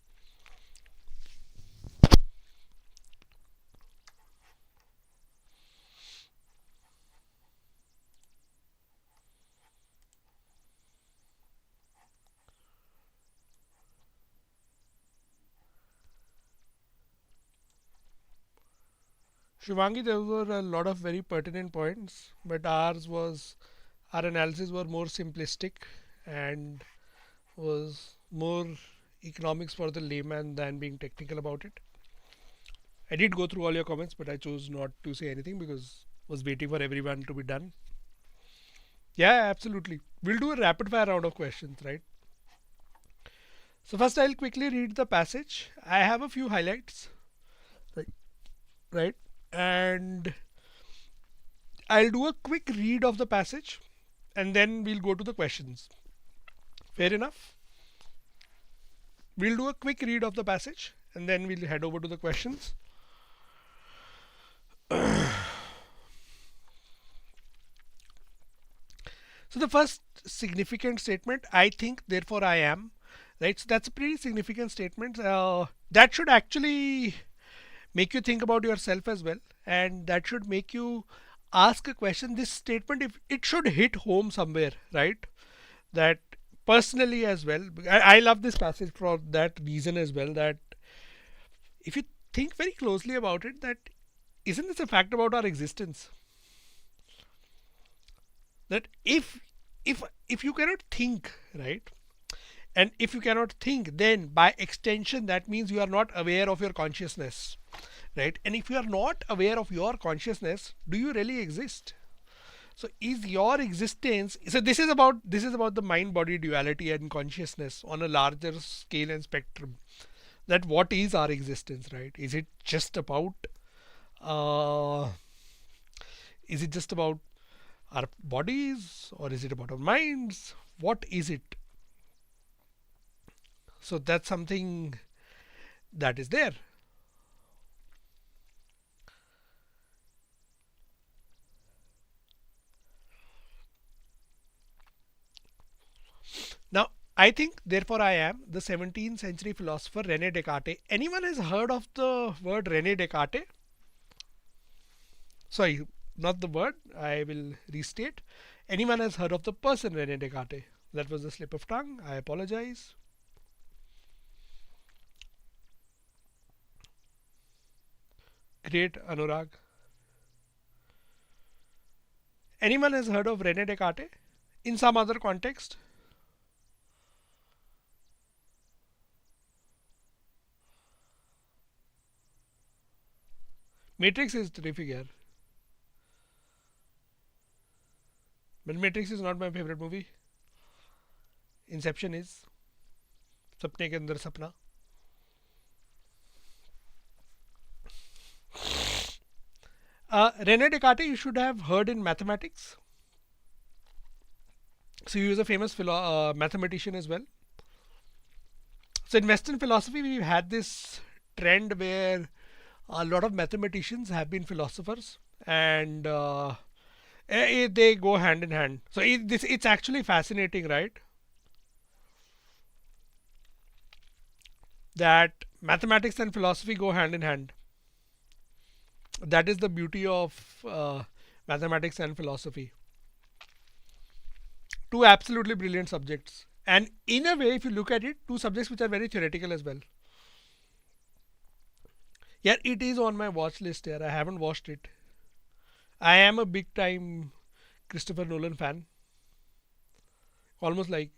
Shivangi, there were a lot of very pertinent points, but our analysis were more simplistic and was more economics for the layman than being technical about it. I did go through all your comments, but I chose not to say anything because I was waiting for everyone to be done. Yeah, absolutely. We'll do a rapid fire round of questions, right? So first I'll quickly read the passage. I have a few highlights, right? Right? And I'll do a quick read of the passage and then we'll go to the questions. Fair enough? We'll do a quick read of the passage and then we'll head over to the questions. So the first significant statement, I think, therefore I am, right? So that's a pretty significant statement. That should actually make you think about yourself as well, and that should make you ask a question. This statement, if it should hit home somewhere, right? That personally as well, I love this passage for that reason as well. That if you think very closely about it, that isn't this a fact about our existence? That if you cannot think, right, and if you cannot think, then by extension that means you are not aware of your consciousness, right? And if you are not aware of your consciousness, do you really exist? So is your existence, so this is about the mind body duality and consciousness on a larger scale and spectrum. That what is our existence, right? Uh is it just about our bodies, or is it about our minds? What is it? So that's something that is there. Now, I think, therefore I am, the 17th century philosopher Rene Descartes. Anyone has heard of the word Rene Descartes? Sorry, not the word, I will restate. Anyone has heard of the person Rene Descartes? That was a slip of tongue, I apologize. Great, Anurag. Anyone has heard of Rene Descartes in some other context? Matrix is terrific here. But Matrix is not my favorite movie. Inception is. सपने के अंदर सपना. Rene Descartes you should have heard in mathematics. So he was a famous mathematician as well. So in Western philosophy we've had this trend where a lot of mathematicians have been philosophers, and they go hand in hand. So it's actually fascinating, right? That mathematics and philosophy go hand in hand. That is the beauty of mathematics and philosophy. Two absolutely brilliant subjects. And in a way, if you look at it, two subjects which are very theoretical as well. Yeah, it is on my watch list here. I haven't watched it. I am a big time Christopher Nolan fan. Almost like.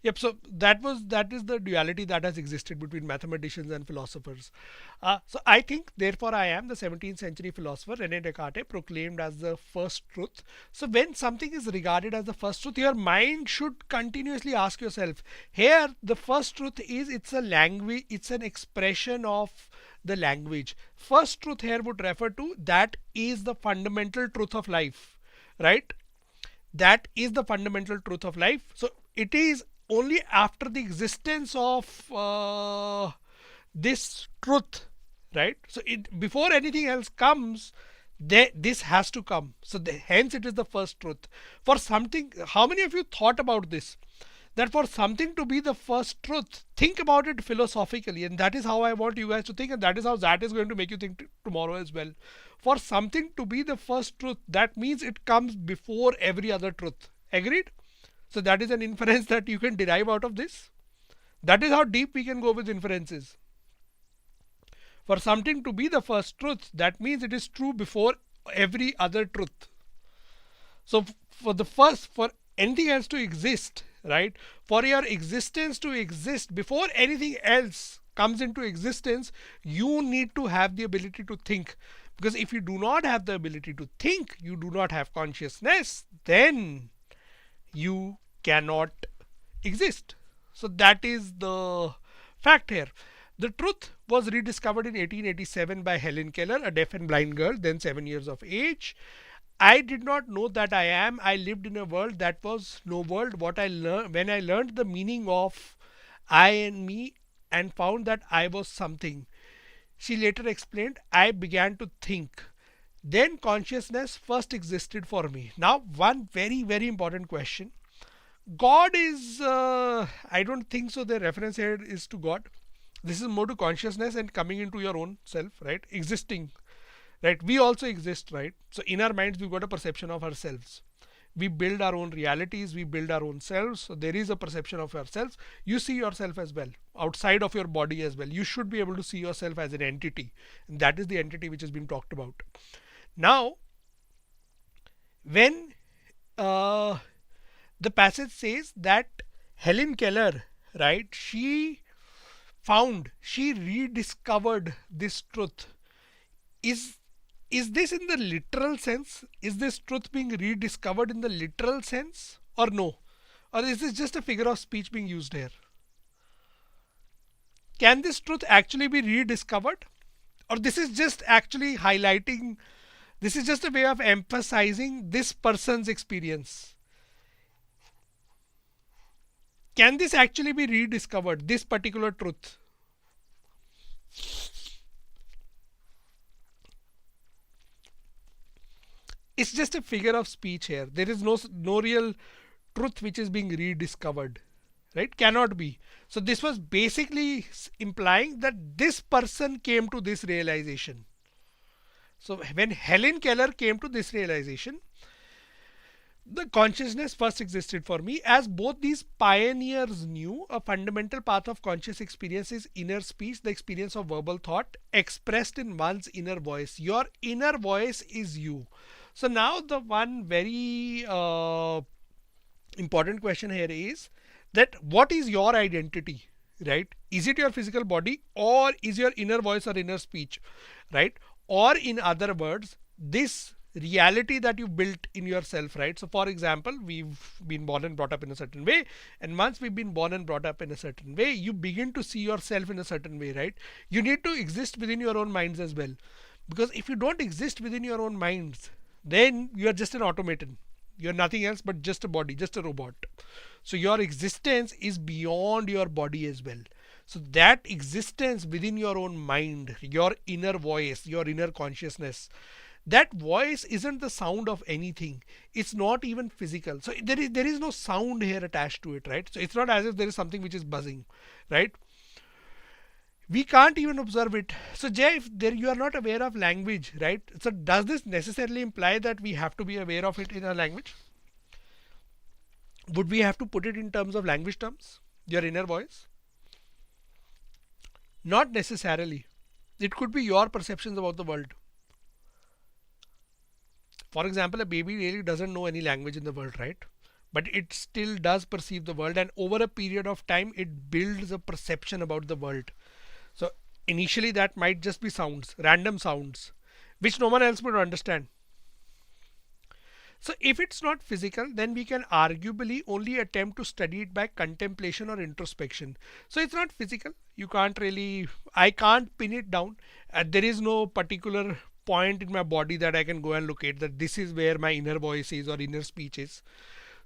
Yep. So that is the duality that has existed between mathematicians and philosophers. So I think, therefore, I am, the 17th century philosopher Rene Descartes proclaimed as the first truth. So when something is regarded as the first truth, your mind should continuously ask yourself. Here, the first truth is it's a language. It's an expression of the language. First truth here would refer to that is the fundamental truth of life, right? That is the fundamental truth of life. So it is only after the existence of this truth, right? So before anything else comes, this has to come. So hence it is the first truth. For something, how many of you thought about this? That for something to be the first truth, think about it philosophically, and that is how I want you guys to think, and that is how that is going to make you think tomorrow as well. For something to be the first truth, that means it comes before every other truth. Agreed? So that is an inference that you can derive out of this. That is how deep we can go with inferences. For something to be the first truth, that means it is true before every other truth. So for anything else to exist, right? For your existence to exist, before anything else comes into existence, you need to have the ability to think. Because if you do not have the ability to think, you do not have consciousness, then you cannot exist. So that is the fact here. The truth was rediscovered in 1887 by Helen Keller, a deaf and blind girl, then 7 years of age. I did not know that I am. I lived in a world that was no world. What I learned when I learned the meaning of I and me and found that I was something. She later explained, I began to think. Then consciousness first existed for me. Now, one very, very important question. God is, I don't think so. The reference here is to God. This is more to consciousness and coming into your own self, right? Existing, right? We also exist, right? So in our minds, we've got a perception of ourselves. We build our own realities, we build our own selves. So there is a perception of yourselves. You see yourself as well, outside of your body as well. You should be able to see yourself as an entity. And that is the entity which has been talked about. Now, when the passage says that Helen Keller, right, she rediscovered this truth. Is this in the literal sense? Is this truth being rediscovered in the literal sense or no? Or is this just a figure of speech being used here? Can this truth actually be rediscovered? Or this is just actually highlighting, this is just a way of emphasizing this person's experience? Can this actually be rediscovered, this particular truth? It's just a figure of speech here. There is no real truth which is being rediscovered, right? Cannot be. So this was basically implying that this person came to this realization. So when Helen Keller came to this realization, the consciousness first existed for me. As both these pioneers knew, a fundamental path of conscious experience is inner speech, the experience of verbal thought expressed in one's inner voice. Your inner voice is you. So now the one very important question here is that what is your identity, right? Is it your physical body or is your inner voice or inner speech, right? Or in other words, this reality that you built in yourself, right? So for example, we've been born and brought up in a certain way, and once we've been born and brought up in a certain way, you begin to see yourself in a certain way, right? You need to exist within your own minds as well, because if you don't exist within your own minds, then you are just an automaton. You're nothing else but just a body, just a robot. So your existence is beyond your body as well. So that existence within your own mind, your inner voice, your inner consciousness, that voice isn't the sound of anything. It's not even physical. So there is no sound here attached to it, right? So it's not as if there is something which is buzzing, right? We can't even observe it. So Jay, if there you are not aware of language, right? So does this necessarily imply that we have to be aware of it in our language? Would we have to put it in terms of language terms? Your inner voice? Not necessarily. It could be your perceptions about the world. For example, a baby really doesn't know any language in the world, right? But it still does perceive the world, and over a period of time, it builds a perception about the world. So initially that might just be sounds, random sounds, which no one else would understand. So if it's not physical, then we can arguably only attempt to study it by contemplation or introspection. So it's not physical. You can't really, I can't pin it down. There is no particular point in my body that I can go and locate that this is where my inner voice is or inner speech is.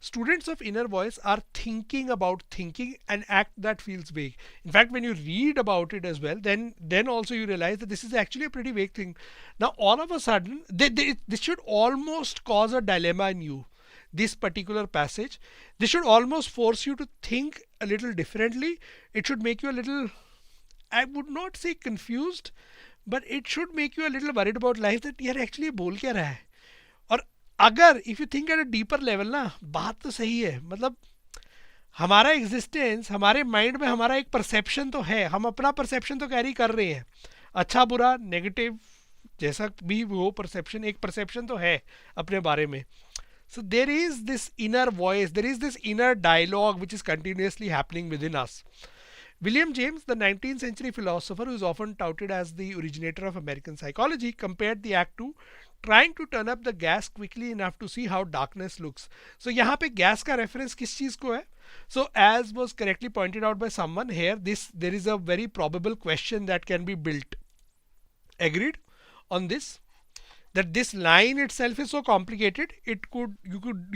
Students of inner voice are thinking about thinking, an act that feels vague. In fact, when you read about it as well, then also you realize that this is actually a pretty vague thing. Now all of a sudden, this should almost cause a dilemma in you. This particular passage, this should almost force you to think a little differently. It should make you a little, I would not say confused, but it should make you a little worried about life, that यार actually बोल क्या रहा है. और अगर if you think at a deeper level ना, बात तो सही है. मतलब हमारा एग्जिस्टेंस, हमारे माइंड में हमारा एक परसेप्शन तो है, हम अपना परसेप्शन तो कैरी कर रहे हैं, अच्छा बुरा नेगेटिव जैसा भी वो परसेप्शन, एक परसेप्शन तो है अपने बारे में. So there is this inner voice, there is this inner dialogue which is continuously happening within us. William James, the 19th century philosopher who is often touted as the originator of American psychology, compared the act to trying to turn up the gas quickly enough to see how darkness looks. So यहाँ पे gas का reference किस चीज को है? So as was correctly pointed out by someone here, there is a very probable question that can be built. Agreed on this? That this line itself is so complicated, you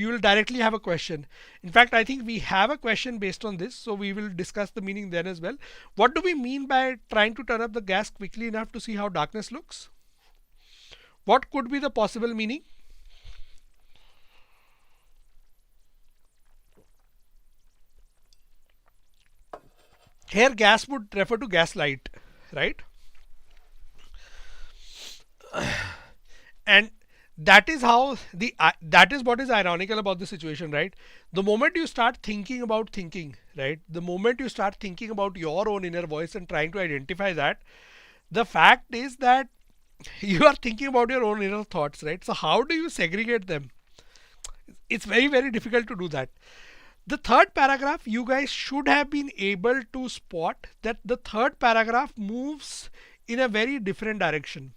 will directly have a question. In fact, I think we have a question based on this, so we will discuss the meaning then as well. What do we mean by trying to turn up the gas quickly enough to see how darkness looks? What could be the possible meaning? Here gas would refer to gaslight, right? And that is how that is what is ironical about the situation, right? The moment you start thinking about thinking, right, the moment you start thinking about your own inner voice and trying to identify that, the fact is that you are thinking about your own inner thoughts, right? So how do you segregate them? It's very, very difficult to do that. The third paragraph, you guys should have been able to spot that the third paragraph moves in a very different direction.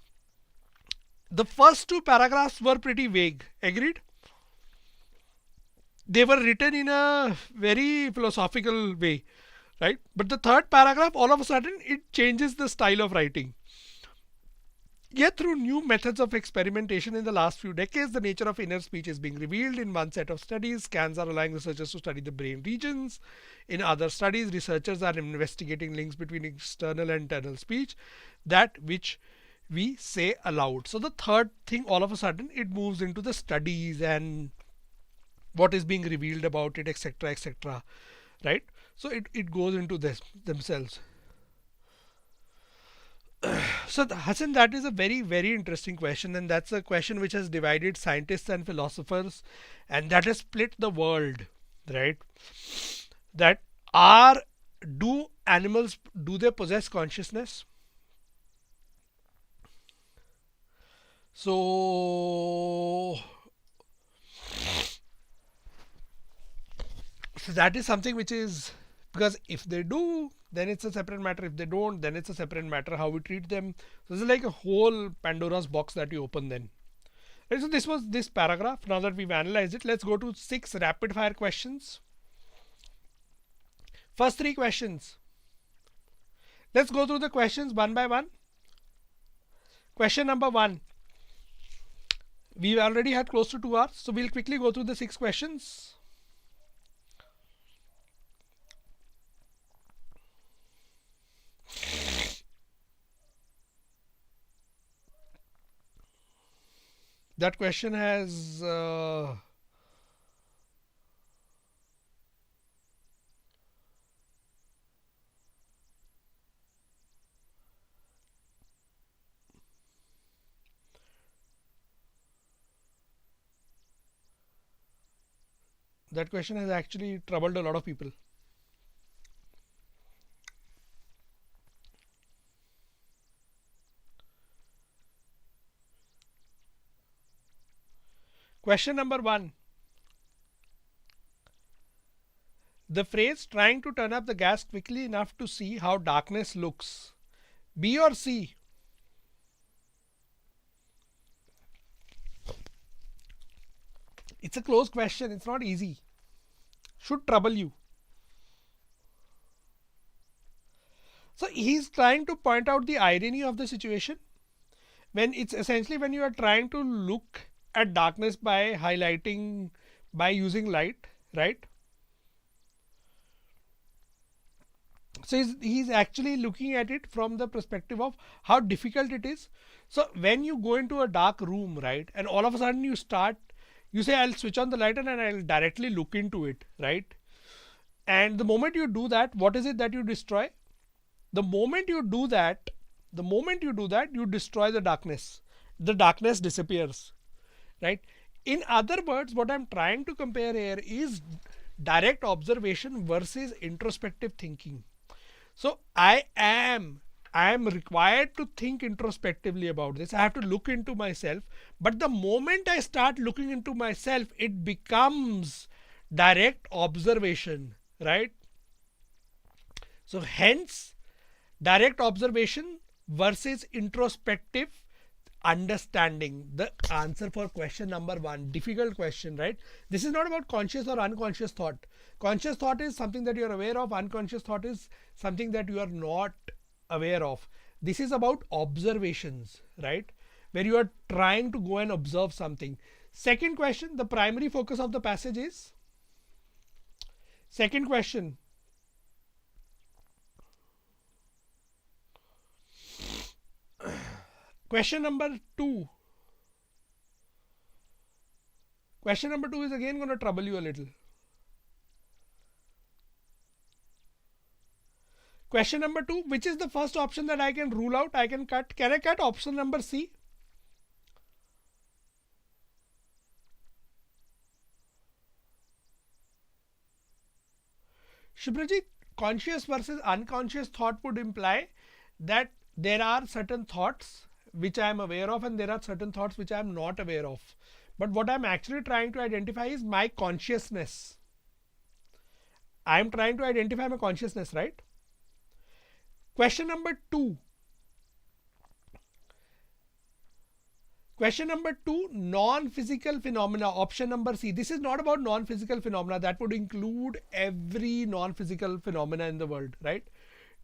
The first two paragraphs were pretty vague. Agreed? They were written in a very philosophical way, right? But the third paragraph, all of a sudden, it changes the style of writing. Yet through new methods of experimentation in the last few decades, the nature of inner speech is being revealed in one set of studies. Scans are allowing researchers to study the brain regions. In other studies, researchers are investigating links between external and internal speech, that which we say aloud. So the third thing, all of a sudden, it moves into the studies and what is being revealed about it, etc., etc. Right? So it goes into this themselves. So Hassan, that is a very, very interesting question, and that's a question which has divided scientists and philosophers, and that has split the world, right? That do animals, do they possess consciousness? So that is something which is, because if they do, then it's a separate matter. If they don't, then it's a separate matter how we treat them. So this is like a whole Pandora's box that you open then. Right, so this was this paragraph. Now that we've analyzed it, let's go to 6 rapid fire questions. First 3 questions. Let's go through the questions one by one. Question number 1. We already had close to 2 hours, so we'll quickly go through the 6 questions. That question has actually troubled a lot of people. Question number 1. The phrase trying to turn up the gas quickly enough to see how darkness looks. B or C? It's a closed question. It's not easy. Should trouble you. So he's trying to point out the irony of the situation. When it's essentially when you are trying to look at darkness by highlighting, by using light, right? So he's actually looking at it from the perspective of how difficult it is. So when you go into a dark room, right, and all of a sudden you say I'll switch on the light and I'll directly look into it, right? And the moment you do that, what is it that you destroy? The moment you do that, you destroy the darkness. The darkness disappears, right? In other words, what I'm trying to compare here is direct observation versus introspective thinking. So I am I am required to think introspectively about this. I have to look into myself. But the moment I start looking into myself, it becomes direct observation, right? So hence, direct observation versus introspective understanding. The answer for question number one, difficult question, right? This is not about conscious or unconscious thought. Conscious thought is something that you are aware of. Unconscious thought is something that you are not aware of. This is about observations, right? Where you are trying to go and observe something. Second question, the primary focus of the passage is. Second question. Question number two. Question number two is again going to trouble you a little. Question number two, which is the first option that I can rule out? I can cut. Can I cut option number C? Shubhrajit, conscious versus unconscious thought would imply that there are certain thoughts which I am aware of and there are certain thoughts which I am not aware of. But what I'm actually trying to identify is my consciousness. I'm trying to identify my consciousness, right? Question number two. Question number two, non-physical phenomena, option number C. This is not about non-physical phenomena. That would include every non-physical phenomena in the world, right?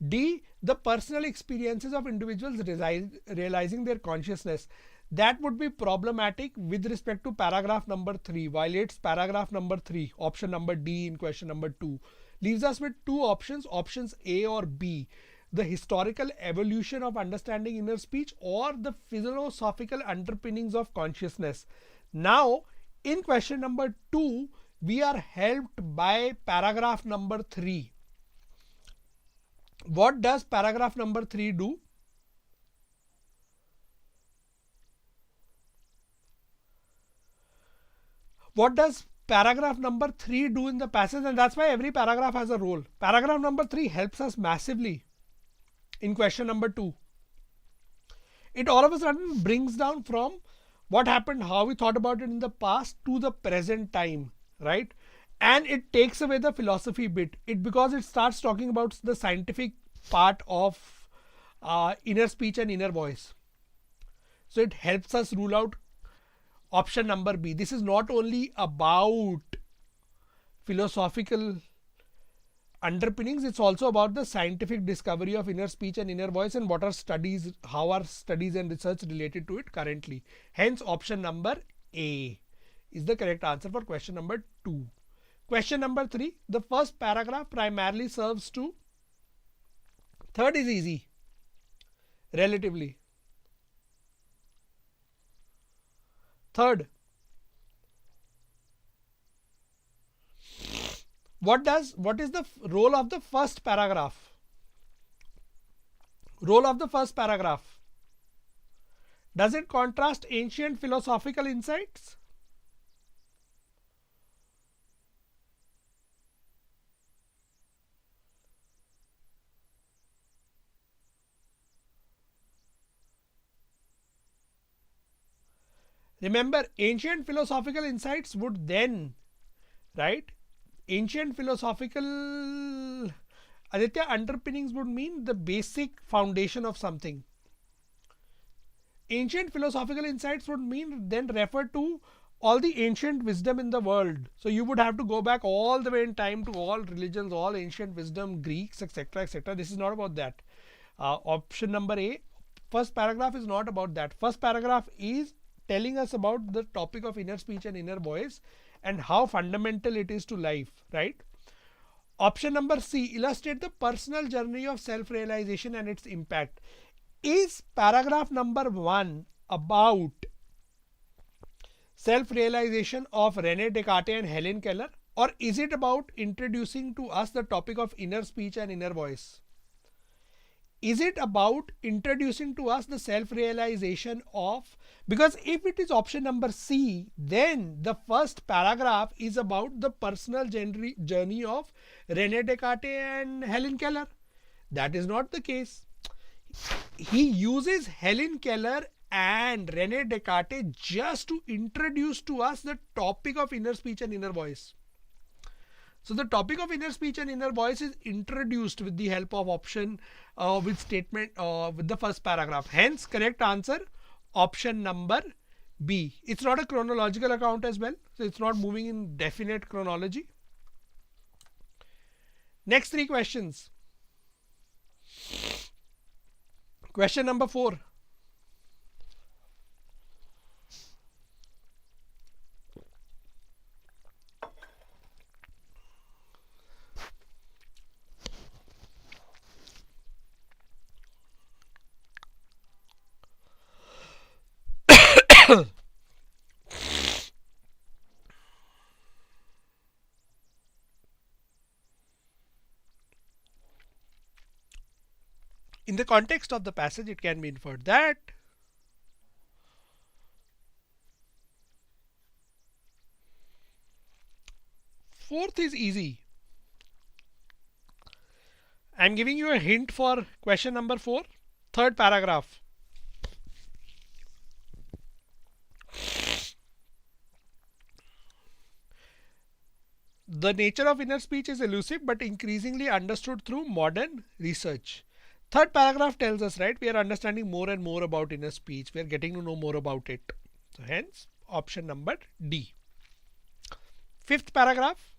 D, the personal experiences of individuals realizing their consciousness. That would be problematic with respect to paragraph number 3, violates paragraph number 3, option number D in question number 2. Leaves us with two options, options A or B. The historical evolution of understanding inner speech or the philosophical underpinnings of consciousness. Now, in question number 2, we are helped by paragraph number 3. What does paragraph number 3 do? What does paragraph number 3 do in the passage? And that's why every paragraph has a role. Paragraph number 3 helps us massively in question number 2. It all of a sudden brings down from what happened, how we thought about it in the past to the present time, right? And it takes away the philosophy bit. Because it starts talking about the scientific part of inner speech and inner voice. So it helps us rule out option number B. This is not only about philosophical underpinnings, it's also about the scientific discovery of inner speech and inner voice and what are studies, how are studies and research related to it currently. Hence option number A is the correct answer for question number 2. Question number 3, the first paragraph primarily serves to, third is easy, relatively. Third, what is the role of the first paragraph? Role of the first paragraph. Does it contrast ancient philosophical insights? Remember, ancient philosophical insights would then, right? Ancient philosophical, Aditya, underpinnings would mean the basic foundation of something. Ancient philosophical insights would mean then refer to all the ancient wisdom in the world. So you would have to go back all the way in time to all religions, all ancient wisdom, Greeks, etc., etc. This is not about that. Option number A, first paragraph is not about that. First paragraph is telling us about the topic of inner speech and inner voice and how fundamental it is to life, right? Option number C, illustrate the personal journey of self-realization and its impact. Is paragraph number 1 about self-realization of René Descartes and Helen Keller, or is it about introducing to us the topic of inner speech and inner voice? Is it about introducing to us the self-realization of, because if it is option number C, then the first paragraph is about the personal journey of René Descartes and Helen Keller. That is not the case. He uses Helen Keller and René Descartes just to introduce to us the topic of inner speech and inner voice. So the topic of inner speech and inner voice is introduced with the help of option with statement with the first paragraph. Hence, correct answer option number B. It's not a chronological account as well, so it's not moving in definite chronology. Next three questions. Question number 4. In the context of the passage, it can be inferred that fourth is easy. I'm giving you a hint for question number 4, third paragraph. The nature of inner speech is elusive but increasingly understood through modern research. Third paragraph tells us, right, we are understanding more and more about inner speech. We are getting to know more about it. So hence option number D. Fifth paragraph.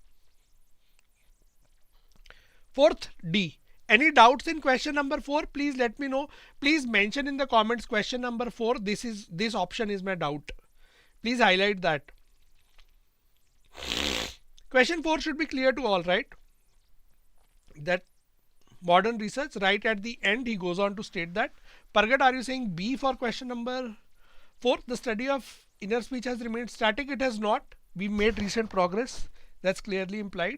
Fourth D. Any doubts in question number 4? Please let me know. Please mention in the comments question number 4. This option is my doubt. Please highlight that. Question 4 should be clear to all, right? That modern research, right at the end, he goes on to state that. Pargat, are you saying B for question number 4? The study of inner speech has remained static. It has not. We made recent progress. That's clearly implied.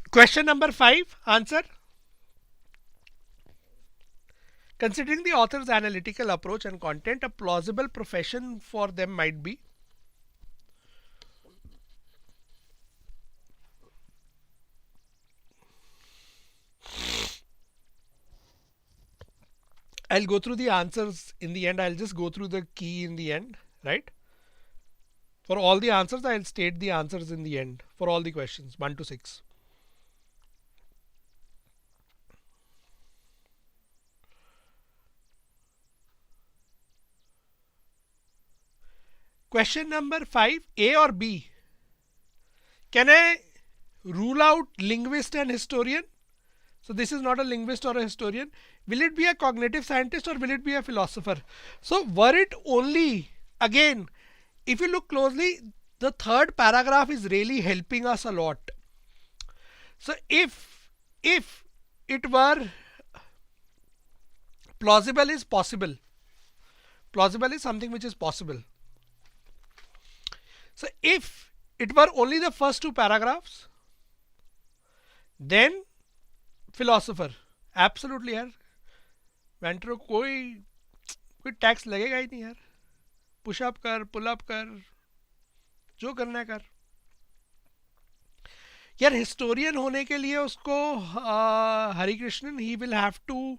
Question number 5, answer. Considering the author's analytical approach and content, a plausible profession for them might be. I'll go through the answers in the end. I'll just go through the key in the end, right? For all the answers, I'll state the answers in the end for all the questions 1 to 6. Question number 5, A or B? Can I rule out linguist and historian? So this is not a linguist or a historian. Will it be a cognitive scientist or will it be a philosopher? So were it only, again, if you look closely, the third paragraph is really helping us a lot. So if it were plausible is possible. Plausible is something which is possible. So if it were only the first two paragraphs, then philosopher. Absolutely यार. Ventro कोई tax लगेगा ही नहीं यार. Pushup कर, pull up कर, जो करना है कर. यार हिस्टोरियन होने के लिए उसको Harikrishnan he will have to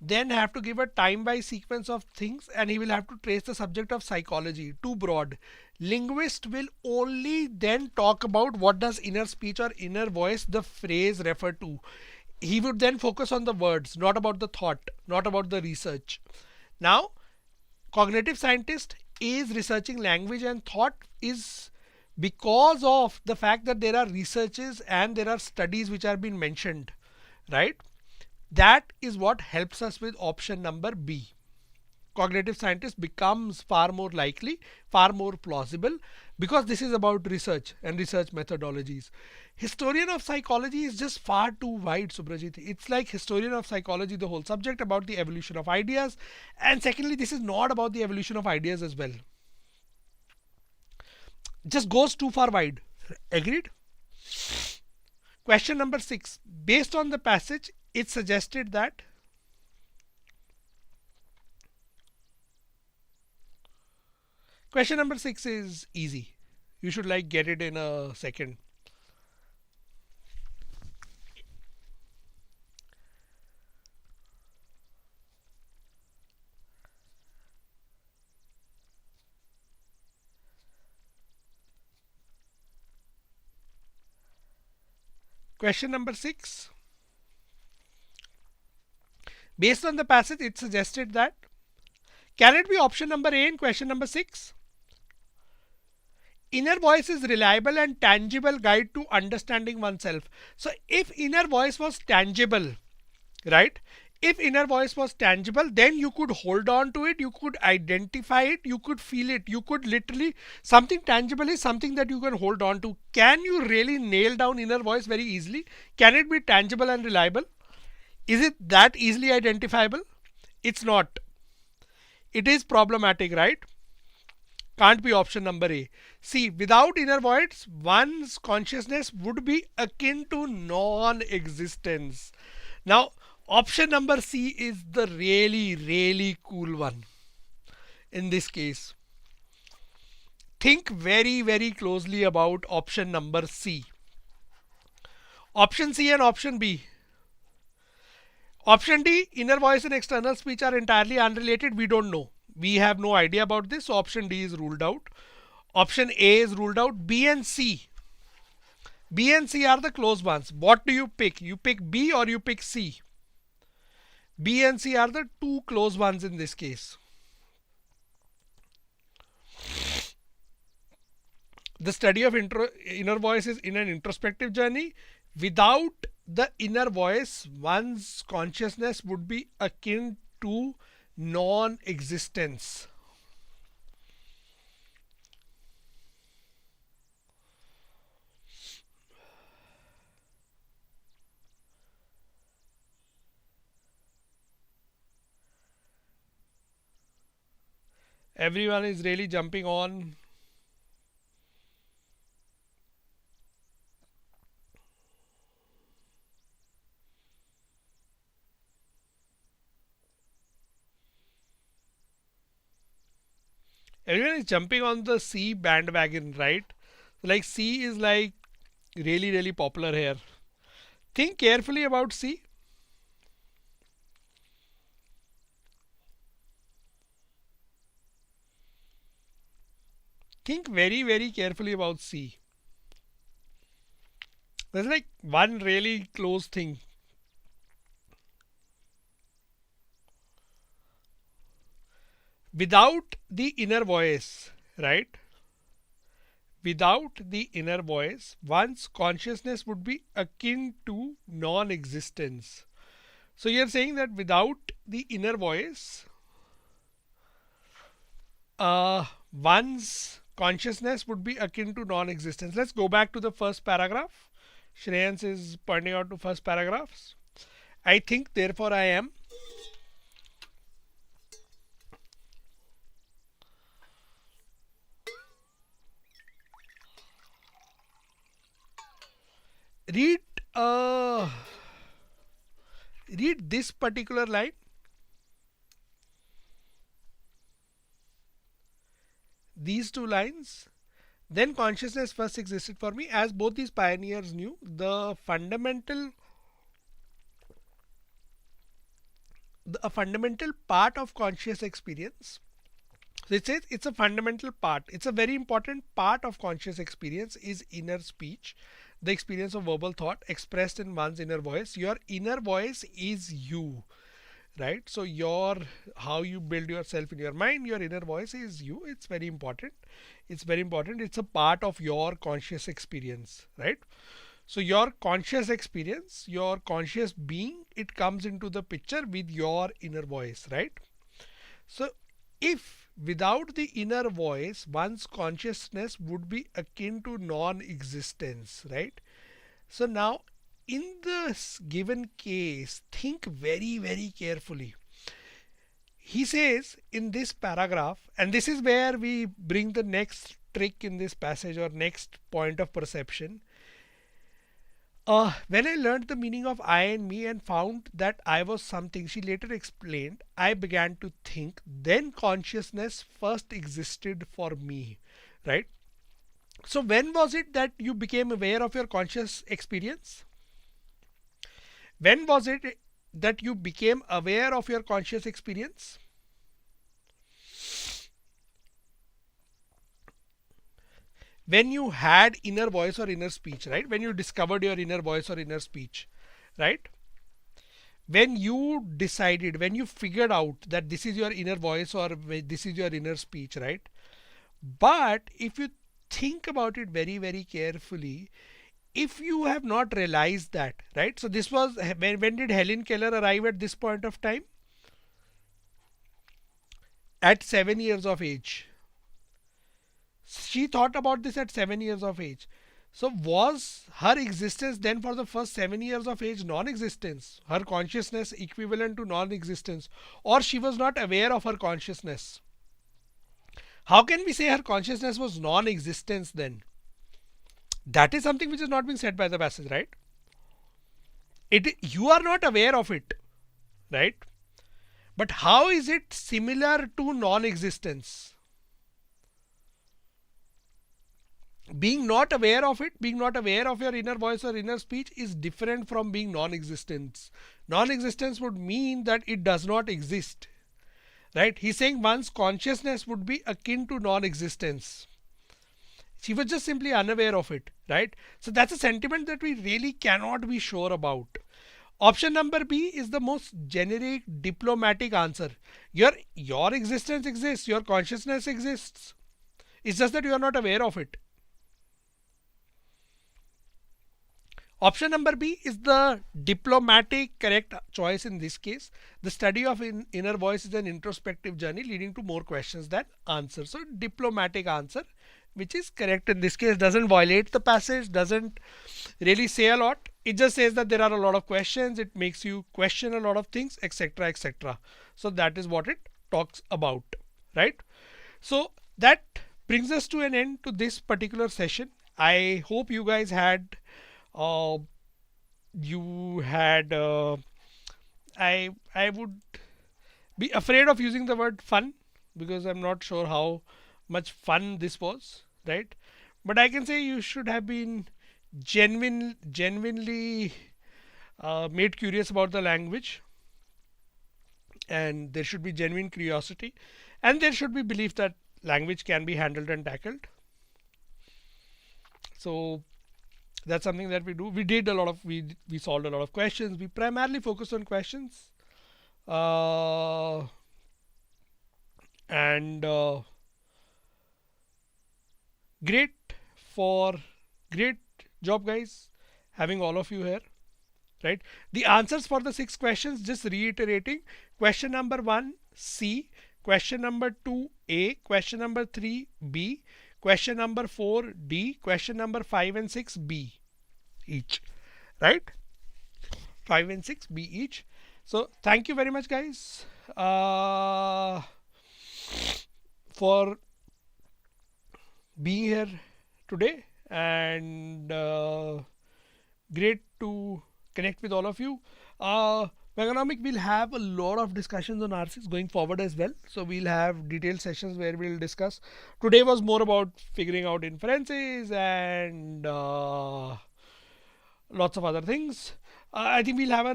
then have to give a time by sequence of things and he will have to trace the subject of psychology. Too broad. Linguist will only then talk about what does inner speech or inner voice, the phrase, refer to. He would then focus on the words, not about the thought, not about the research. Now, cognitive scientist is researching language and thought is because of the fact that there are researches and there are studies which are being mentioned, right? That is what helps us with option number B. Cognitive scientist becomes far more likely, far more plausible because this is about research and research methodologies. Historian of psychology is just far too wide, Subrajit. It's like historian of psychology, the whole subject about the evolution of ideas. And secondly, this is not about the evolution of ideas as well. Just goes too far wide. Agreed? Question number 6. Based on the passage, it suggested that question number 6 is easy. You should like get it in a second. Question number 6. Based on the passage, it suggested that, can it be option number A in question number 6? Inner voice is reliable and tangible guide to understanding oneself. So if inner voice was tangible, right? If inner voice was tangible, then you could hold on to it, you could identify it, you could feel it, you could literally, something tangible is something that you can hold on to. Can you really nail down inner voice very easily? Can it be tangible and reliable? Is it that easily identifiable? It's not. It is problematic, right? Can't be option number A. See, without inner voice, one's consciousness would be akin to non-existence. Now, option number C is the really cool one in this case. Think very closely about option number C. Option C and option B. Option D, inner voice and external speech are entirely unrelated. We don't know. We have no idea about this. So option D is ruled out. Option A is ruled out. B and C. B and C are the close ones. What do you pick? You pick B or you pick C? B and C are the two close ones in this case. The study of inner voice is in an introspective journey. Without the inner voice, one's consciousness would be akin to non-existence. Everyone is really jumping on. Everyone is jumping on the C bandwagon, right? Like C is like really popular here. Think carefully about C. Think very carefully about C. There's like one really close thing. Without the inner voice, right? Without the inner voice, one's consciousness would be akin to non-existence. So you're saying that without the inner voice, one's consciousness would be akin to non-existence. Let's go back to the first paragraph. Shreyans is pointing out to first paragraphs. I think, therefore I am. Read this particular line. These two lines. Then consciousness first existed for me. As both these pioneers knew, a fundamental part of conscious experience. So it says it's a fundamental part. It's a very important part of conscious experience is inner speech, the experience of verbal thought expressed in one's inner voice. Your inner voice is you, right? So how you build yourself in your mind, your inner voice is you. It's very important. It's a part of your conscious experience, right? So your conscious experience, your conscious being, it comes into the picture with your inner voice, right? So if without the inner voice, one's consciousness would be akin to non-existence, right? So now in this given case, think very carefully. He says in this paragraph, and this is where we bring the next trick in this passage or next point of perception. When I learned the meaning of I and me and found that I was something, she later explained, I began to think, then consciousness first existed for me, right? So when was it that you became aware of your conscious experience? When was it that you became aware of your conscious experience? when you had inner voice or inner speech, right? When you discovered your inner voice or inner speech, right? When you decided, when you figured out that this is your inner voice or this is your inner speech, right? But if you think about it very, very carefully, if you have not realized that, right? So this was when did Helen Keller arrive at this point of time? At 7 years of age. She thought about this at 7 years of age. So was her existence then for the first 7 years of age non-existence? Her consciousness equivalent to non-existence, or she was not aware of her consciousness? How can we say her consciousness was non-existence then? That is something which is not being said by the passage, right? You are not aware of it, right? But how is it similar to non-existence? Being not aware of it, being not aware of your inner voice or inner speech is different from being non-existence. Non-existence would mean that it does not exist, right? He's saying one's consciousness would be akin to non-existence. She was just simply unaware of it, right? So that's a sentiment that we really cannot be sure about. Option number B is the most generic diplomatic answer. Your existence exists, your consciousness exists. It's just that you are not aware of it. Option number B is the diplomatic correct choice in this case. The study of inner voice is an introspective journey leading to more questions than answers. So diplomatic answer, which is correct in this case, doesn't violate the passage, doesn't really say a lot. It just says that there are a lot of questions. It makes you question a lot of things, etc., etc. So that is what it talks about, right? So that brings us to an end to this particular session. I hope you guys had uh, I would be afraid of using the word fun because I'm not sure how much fun this was, right? But I can say you should have been genuinely made curious about the language, and there should be genuine curiosity, and there should be belief that language can be handled and tackled. So that's something that we do. We did a lot of we solved a lot of questions. We primarily focused on questions, uh, and great for great job, guys, having all of you here. Right, the answers for the 6 questions, just reiterating: question number 1 C, question number 2 A, question number 3 B, question number 4 D, question number 5 and 6 B each, right? 5 and 6 B each. So thank you very much, guys, for being here today, and great to connect with all of you. Megonomic will have a lot of discussions on R6 going forward as well. So we'll have detailed sessions where we'll discuss. Today was more about figuring out inferences and lots of other things. I think we'll have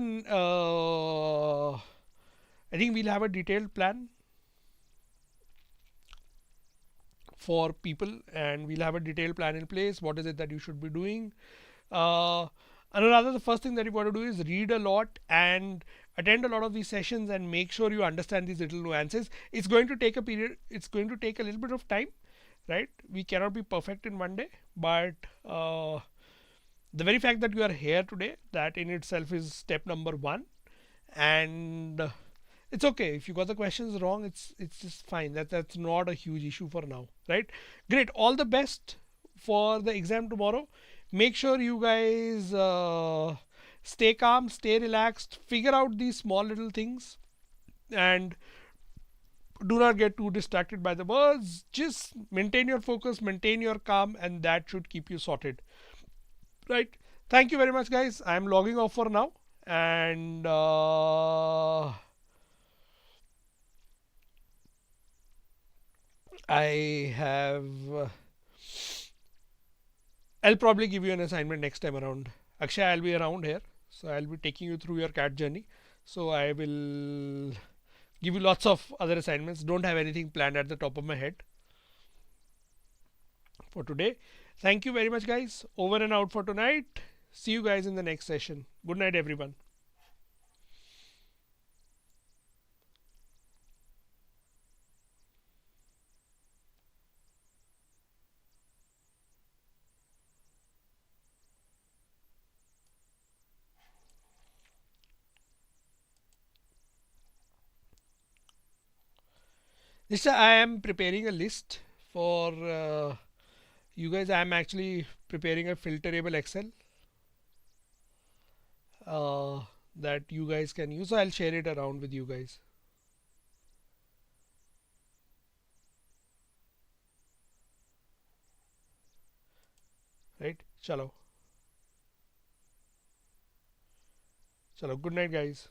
a detailed plan for people, and we'll have a detailed plan in place. What is it that you should be doing? And rather, the first thing that you got to do is read a lot and attend a lot of these sessions and make sure you understand these little nuances. It's going to take a period. It's going to take a little bit of time, right? We cannot be perfect in one day, but the very fact that you are here today, that in itself is step number 1. And it's okay if you got the questions wrong. It's just fine. That's not a huge issue for now, right? Great. All the best for the exam tomorrow. Make sure you guys stay calm, stay relaxed, figure out these small little things, and do not get too distracted by the words. Just maintain your focus, maintain your calm, and that should keep you sorted, right? Thank you very much, guys. I'm logging off for now, and I have I'll probably give you an assignment next time around. Akshay, I'll be around here, so I'll be taking you through your CAT journey. So I will give you lots of other assignments. Don't have anything planned at the top of my head. for today. Thank you very much, guys. Over and out for tonight. See you guys in the next session. Good night, everyone. This I am preparing a list for you guys. I am actually preparing a filterable Excel uh, that you guys can use. So I'll share it around with you guys. Right? Chalo. Chalo. Good night, guys.